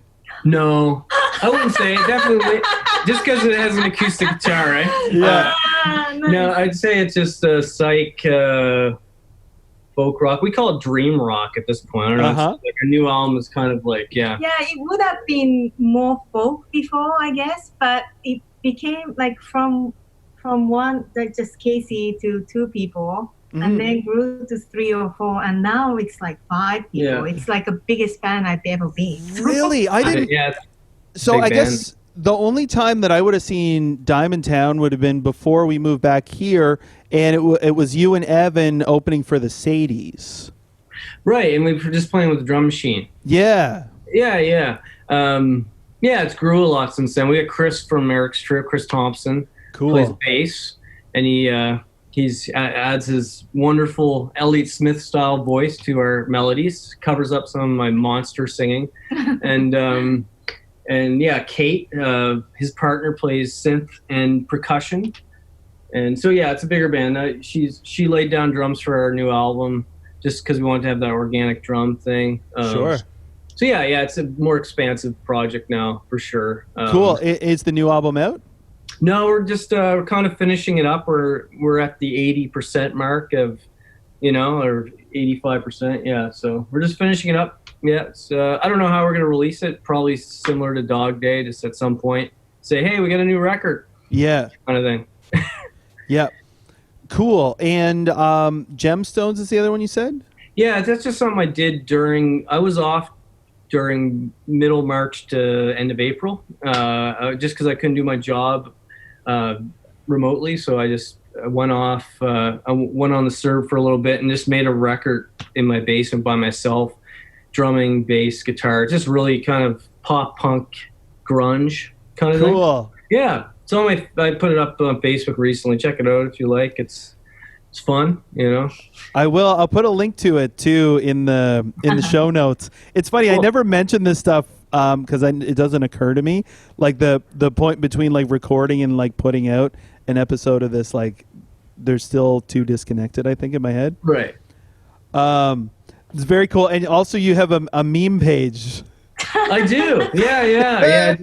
No, I wouldn't say it. Definitely, just because it has an acoustic guitar, right? Yeah. Nice. No, I'd say it's just a psych folk rock. We call it dream rock at this point. I don't know. Uh-huh. Like our new album is kind of like, Yeah, it would have been more folk before, I guess, but it became like from one, like just Casey to two people, and then grew to 3 or 4, and now it's like 5 people. Yeah. It's like the biggest band I've ever been. Really? I didn't. Yeah. So I guess the only time that I would have seen DIAMONDTOWN would have been before we moved back here, and it was you and Evan opening for the Sadies. Right, and we were just playing with the drum machine. Yeah. Yeah. It's grew a lot since then. We got Chris from Eric's Trip, Chris Thompson. Cool. Plays bass, and he adds his wonderful Elliott Smith style voice to our melodies, covers up some of my monster singing, and yeah, Kate, his partner, plays synth and percussion, and so yeah, it's a bigger band. She laid down drums for our new album just because we wanted to have that organic drum thing. Sure. So yeah, it's a more expansive project now for sure. Cool. Is the new album out? No, we're just we're kind of finishing it up. We're at the 80% mark of, or 85%. Yeah, so we're just finishing it up. Yeah, it's, I don't know how we're gonna release it. Probably similar to Dog Day, just at some point say, hey, we got a new record. Yeah, kind of thing. Yeah, cool. And Gemstones is the other one you said? Yeah, that's just something I did I was off during middle March to end of April, just because I couldn't do my job remotely. So I just went off. I went on the serve for a little bit and just made a record in my basement by myself, drumming, bass, guitar, just really kind of pop punk, grunge kind of thing. Cool. Yeah. So I put it up on Facebook recently. Check it out if you like. It's fun, I will. I'll put a link to it too in the show notes. It's funny. Cool. I never mentioned this stuff because it doesn't occur to me. Like the point between like recording and like putting out an episode of this, like they're still too disconnected, I think, in my head. Right. It's very cool. And also you have a meme page. I do. Yeah.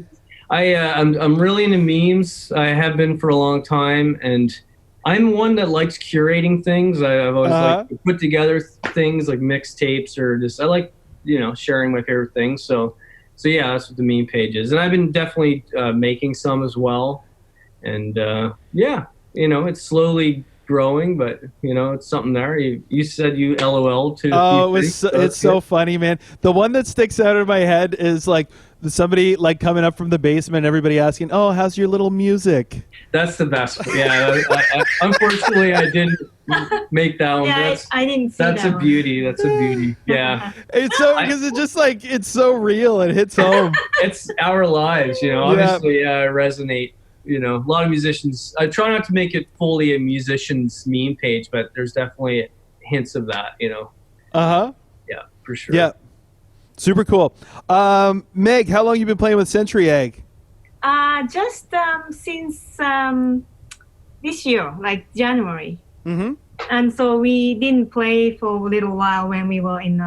I'm really into memes. I have been for a long time, and I'm one that likes curating things. I've always liked to put together things like mixtapes, or just I like sharing my favorite things. So yeah, that's what the meme page is. And I've been definitely making some as well. And it's slowly growing, but it's something there. You said you LOL too. Oh, it's so funny, man. The one that sticks out of my head is like somebody like coming up from the basement, everybody asking, "Oh, how's your little music?" That's the best. Yeah. Unfortunately, I didn't make that one. Yeah, I didn't see that. That's a beauty. That's a beauty. Yeah. It's so because it's just like it's so real. It hits home. It's our lives, Obviously, resonate. A lot of musicians. I try not to make it fully a musician's meme page, but there's definitely hints of that. Yeah, for sure. Yeah. Super cool. Meg, how long you been playing with Century Egg? Just since this year, like January. Mm-hmm. And so we didn't play for a little while when we were in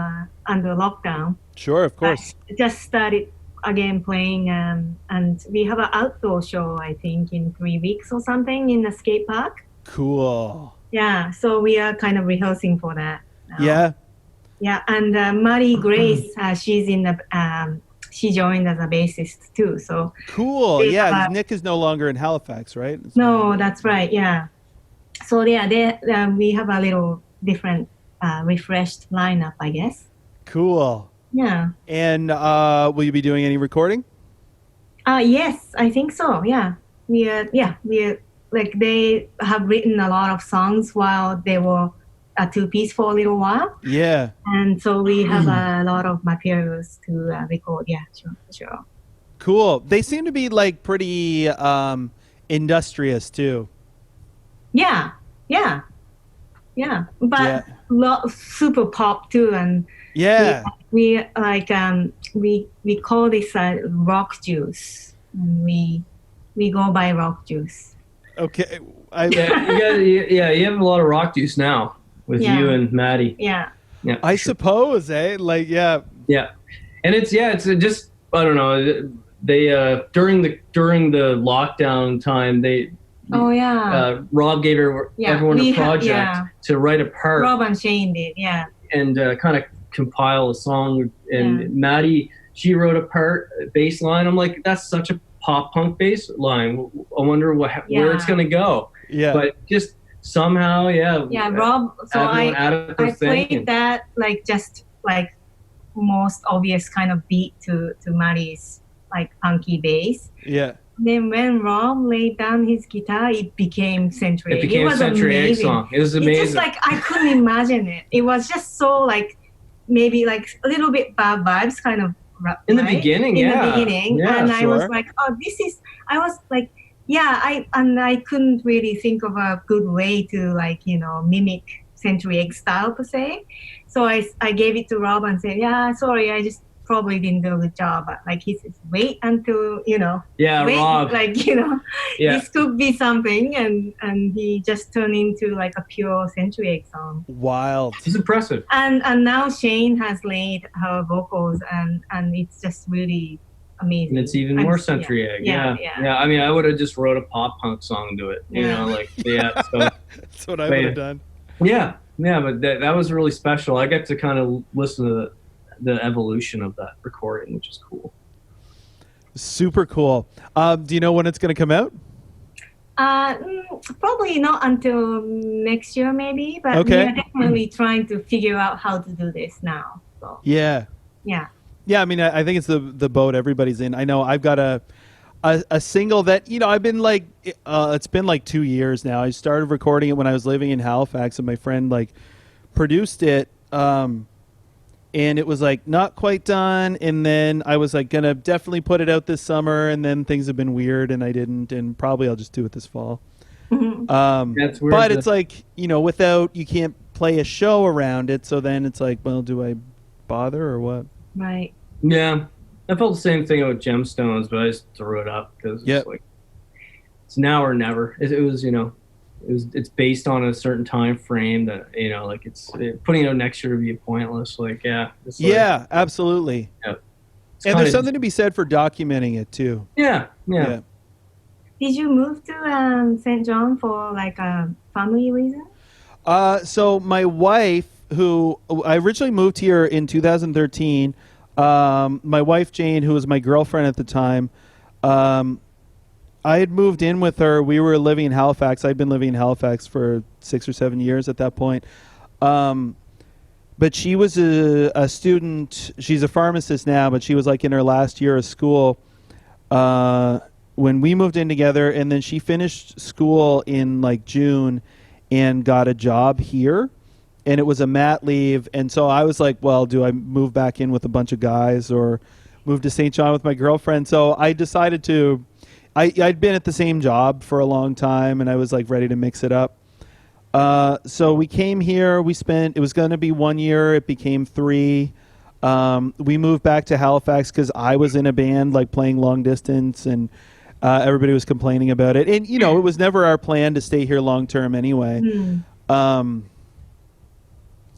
under lockdown. Sure, of course. Just started again playing, and we have an outdoor show, I think, in 3 weeks or something in the skate park. Cool. Yeah, so we are kind of rehearsing for that now. Yeah. Yeah, and Marie Grace, she's in the. She joined as a bassist too. So cool. Yeah, Nick is no longer in Halifax, right? No, that's right. Yeah. So yeah, we have a little different, refreshed lineup, I guess. Cool. Yeah. And will you be doing any recording? Yes, I think so. Yeah. We like they have written a lot of songs while they were a two-piece for a little while. Yeah. And so we have a lot of materials to record. Yeah, sure. Cool. They seem to be like pretty industrious too. Yeah. But super pop too, and we like we call this rock juice, and we go by rock juice. Okay. You have a lot of rock juice now. With you and Maddie. Yeah. I suppose, Like, yeah. Yeah. And it's just, I don't know. They, during the lockdown time, Rob gave everyone a project to write a part. Rob and Shane did, yeah. And kind of compile a song. And Maddie, she wrote a part, a bass line. I'm like, that's such a pop punk bass line. I wonder where it's going to go. Yeah. But just, somehow, Rob. So I played that like just like most obvious kind of beat to Marie's like punky bass. Yeah. Then when Rob laid down his guitar, it became Century Egg. It became a Century Egg song. It was amazing. It's just like I couldn't imagine it. It was just so like maybe like a little bit bad vibes kind of. In the beginning, and I was like, oh, this is. I was like. yeah, I couldn't really think of a good way to like, mimic Century Egg style per se. So I gave it to Rob and said, yeah, sorry, I just probably didn't do a good job. But like he says, wait until, Yeah, wait, Rob. like, Yeah. this could be something. And he just turned into like a pure Century Egg song. Wild. It's impressive. And now Shane has laid her vocals and it's just really amazing. And it's even more Century Egg. Yeah. I mean, I would have just wrote a pop punk song to it. So That's what I would have done. Yeah, but that was really special. I get to kind of listen to the evolution of that recording, which is cool. Super cool. Do you know when it's going to come out? Probably not until next year, maybe. But Okay. we are definitely trying to figure out how to do this now. So. Yeah. Yeah. Yeah, I mean, I think it's the boat everybody's in. I know I've got a single that, I've been like, it's been like 2 years now. I started recording it when I was living in Halifax, and my friend like produced it. And it was like not quite done. And then I was like going to definitely put it out this summer. And then things have been weird and I didn't. And probably I'll just do it this fall. That's weird. But it's like, without, you can't play a show around it. So then it's like, well, do I bother or what? Right. Yeah. I felt the same thing with Gemstones, but I just threw it up because it's like, it's now or never. It's based on a certain time frame that, like putting it out next year would be pointless. Like, yeah. Yeah, absolutely. Yeah. And there's something to be said for documenting it too. Yeah. Did you move to St. John for like a family reason? So my wife, who I originally moved here in 2013, my wife Jane, who was my girlfriend at the time, I had moved in with her. We were living in Halifax. I'd been living in Halifax for 6 or 7 years at that point. But she was a student. She's a pharmacist now, but she was like in her last year of school when we moved in together. And then she finished school in like June and got a job here. And it was a mat leave. And so I was like, well, do I move back in with a bunch of guys or move to St. John with my girlfriend? So I decided to... I'd been at the same job for a long time, and I was like ready to mix it up. So we came here. It was going to be 1 year. It became 3. We moved back to Halifax because I was in a band like playing long distance, and everybody was complaining about it. And, it was never our plan to stay here long term anyway.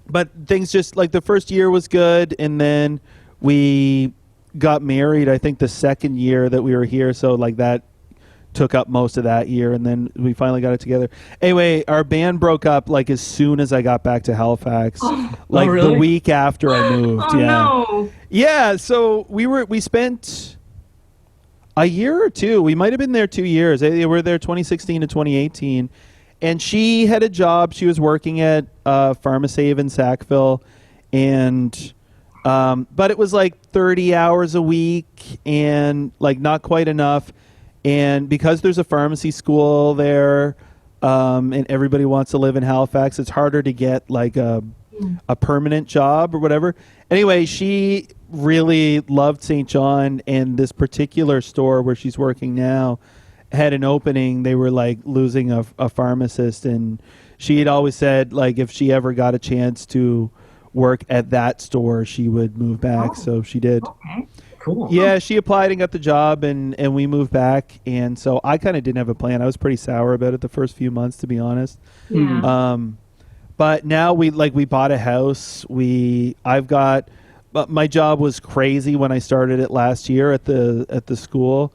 But things just like the first year was good, and then we got married, I think the second year that we were here. So like that took up most of that year, and then we finally got it together. Anyway, our band broke up like as soon as I got back to Halifax, really? The week after I moved. Oh, no. Yeah. So we spent a year or two. We might have been there 2 years. They were there 2016 to 2018, and she had a job. She was working at Pharmasave in Sackville, and but it was like 30 hours a week and like not quite enough. And because there's a pharmacy school there, and everybody wants to live in Halifax, it's harder to get like a permanent job or whatever. Anyway, she really loved St. John, and this particular store where she's working now had an opening. They were like losing a pharmacist, and she had always said like if she ever got a chance to work at that store, she would move back. So she did. Okay. Cool. Yeah, she applied and got the job, and we moved back. And so I kind of didn't have a plan. I was pretty sour about it the first few months, to be honest. Yeah. But now we bought a house. But my job was crazy when I started it last year at the school,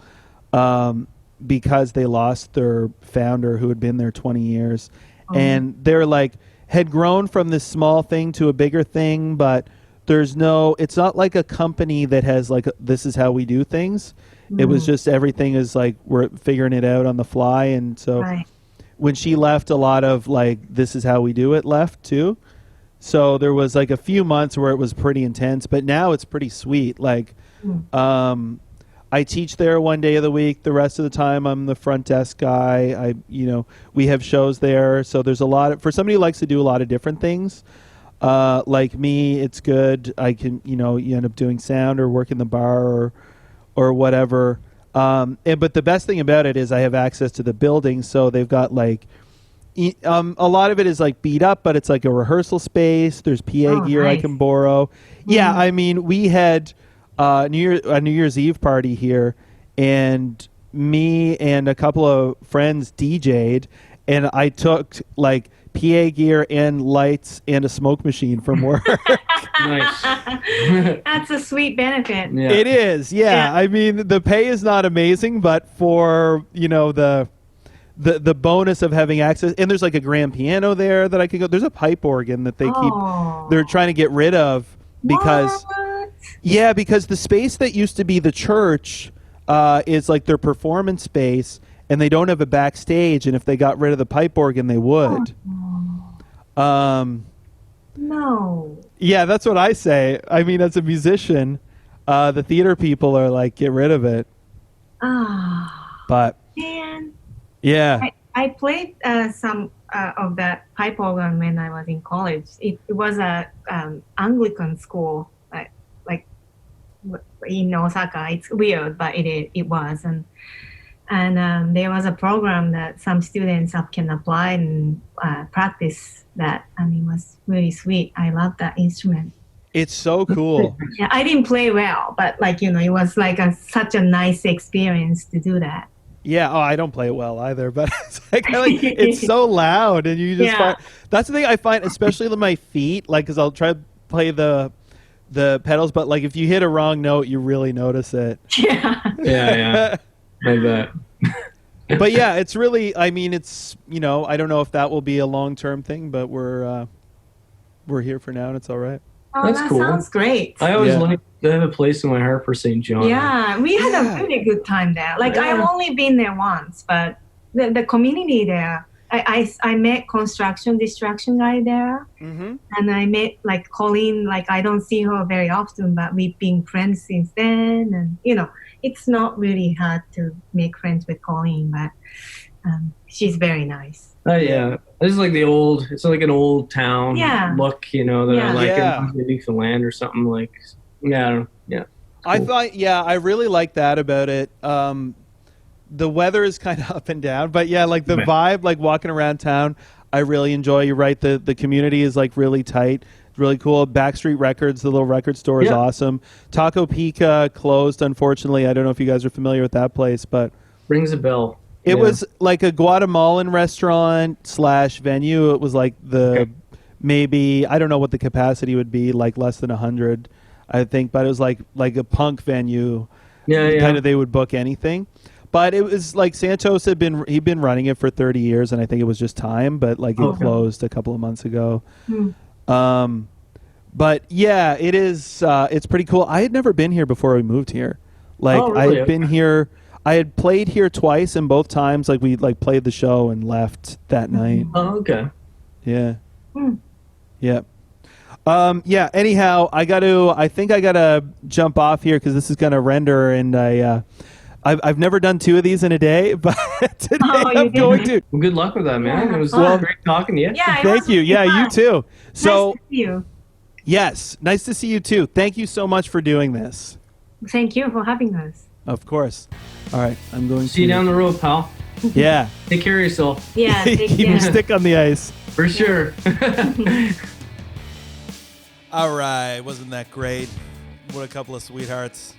because they lost their founder who had been there 20 years, and they're like had grown from this small thing to a bigger thing, but it's not like a company that has like this is how we do things. It was just everything is like we're figuring it out on the fly. And so when she left, a lot of like this is how we do it left too. So there was like a few months where it was pretty intense, but now it's pretty sweet. Like I teach there 1 day of the week. The rest of the time I'm the front desk guy. We have shows there. So there's a lot for somebody who likes to do a lot of different things. Like me, it's good. I can, you end up doing sound or work in the bar or whatever. But the best thing about it is I have access to the building, so they've got like a lot of it is like beat up, but it's like a rehearsal space. There's PA gear I can borrow. Yeah, I mean, we had a New Year's Eve party here, and me and a couple of friends DJ'd, and I took like PA gear and lights and a smoke machine from work. Nice. That's a sweet benefit. Yeah. It is, yeah. I mean, the pay is not amazing, but for the bonus of having access, and there's like a grand piano there that I can go. There's a pipe organ that they keep. They're trying to get rid of because, because the space that used to be the church is like their performance space, and they don't have a backstage. And if they got rid of the pipe organ, they would. No. Yeah, that's what I say. I mean, as a musician, the theater people are like, get rid of it. But Man. yeah, I played some of that pipe organ when I was in college. It was a Anglican school, like in Osaka. It's weird, but it was, and there was a program that some students can apply and practice that, and it was really sweet. I love that instrument. it's so cool. Yeah, I didn't play well, but it was like such a nice experience to do that. Yeah, I don't play it well either, but it's it's so loud, and you just find, that's the thing I find, especially with my feet, like, because I'll try to play the pedals, but like if you hit a wrong note, you really notice it. Yeah. Like that. But yeah, it's really, I mean, it's, I don't know if that will be a long-term thing, but we're here for now, and it's all right. Oh, That's that cool. sounds great. I always like to have a place in my heart for St. John. Yeah, we had a really good time there. Like, I've only been there once, but the community there, I met construction distraction guy there, and I met like Colleen. Like, I don't see her very often, but we've been friends since then. And it's not really hard to make friends with Colleen, but she's very nice. Yeah. This is like it's like an old town look, that I like in Newfoundland or something like. Yeah. Cool. I thought, I really like that about it. The weather is kind of up and down, but like the vibe, like walking around town, I really enjoy. You're right. The community is like really tight. It's really cool. Backstreet Records, the little record store, is awesome. Taco Pica closed, unfortunately. I don't know if you guys are familiar with that place, but rings a bell. It was like a Guatemalan restaurant / venue. It was like maybe, I don't know what the capacity would be, like less than 100, I think, but it was like a punk venue. Kind of, they would book anything. But it was like Santos he'd been running it for 30 years, and I think it was just time, but like it closed a couple of months ago. But yeah, it is, it's pretty cool. I had never been here before we moved here. Like, really? I had been here, I had played here twice, and both times, like, we like played the show and left that night. Oh, okay. Yeah. Yeah. Anyhow, I think I gotta jump off here because this is gonna render, and I've never done 2 of these in a day, but today I'm going to. Well, good luck with that, man. It was great talking to you. Yeah, thank you. Yeah, you too. So, nice to see you. Yes, nice to see you too. Thank you so much for doing this. Thank you for having us. Of course. All right, I'm going to see you down the road, pal. Yeah. Take care of yourself. Yeah. Keep your stick on the ice. For sure. All right, wasn't that great? What a couple of sweethearts.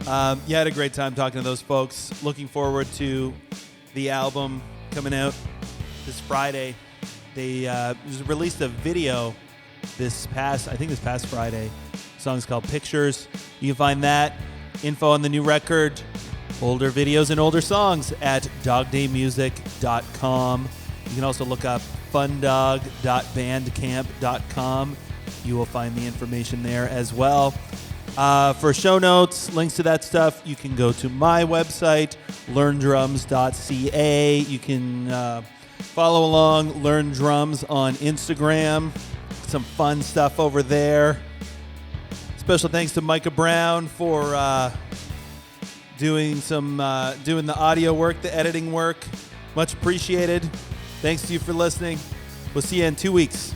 I had a great time talking to those folks. Looking forward to the album coming out this Friday. They released a video this past Friday. The song's called Pictures. You can find that info on the new record, older videos and older songs at dogdaymusic.com. You can also look up fundog.bandcamp.com. You will find the information there as well. For show notes, links to that stuff, you can go to my website, learndrums.ca. You can follow along, Learn Drums on Instagram. Some fun stuff over there. Special thanks to Micah Brown for doing the audio work, the editing work. Much appreciated. Thanks to you for listening. We'll see you in 2 weeks.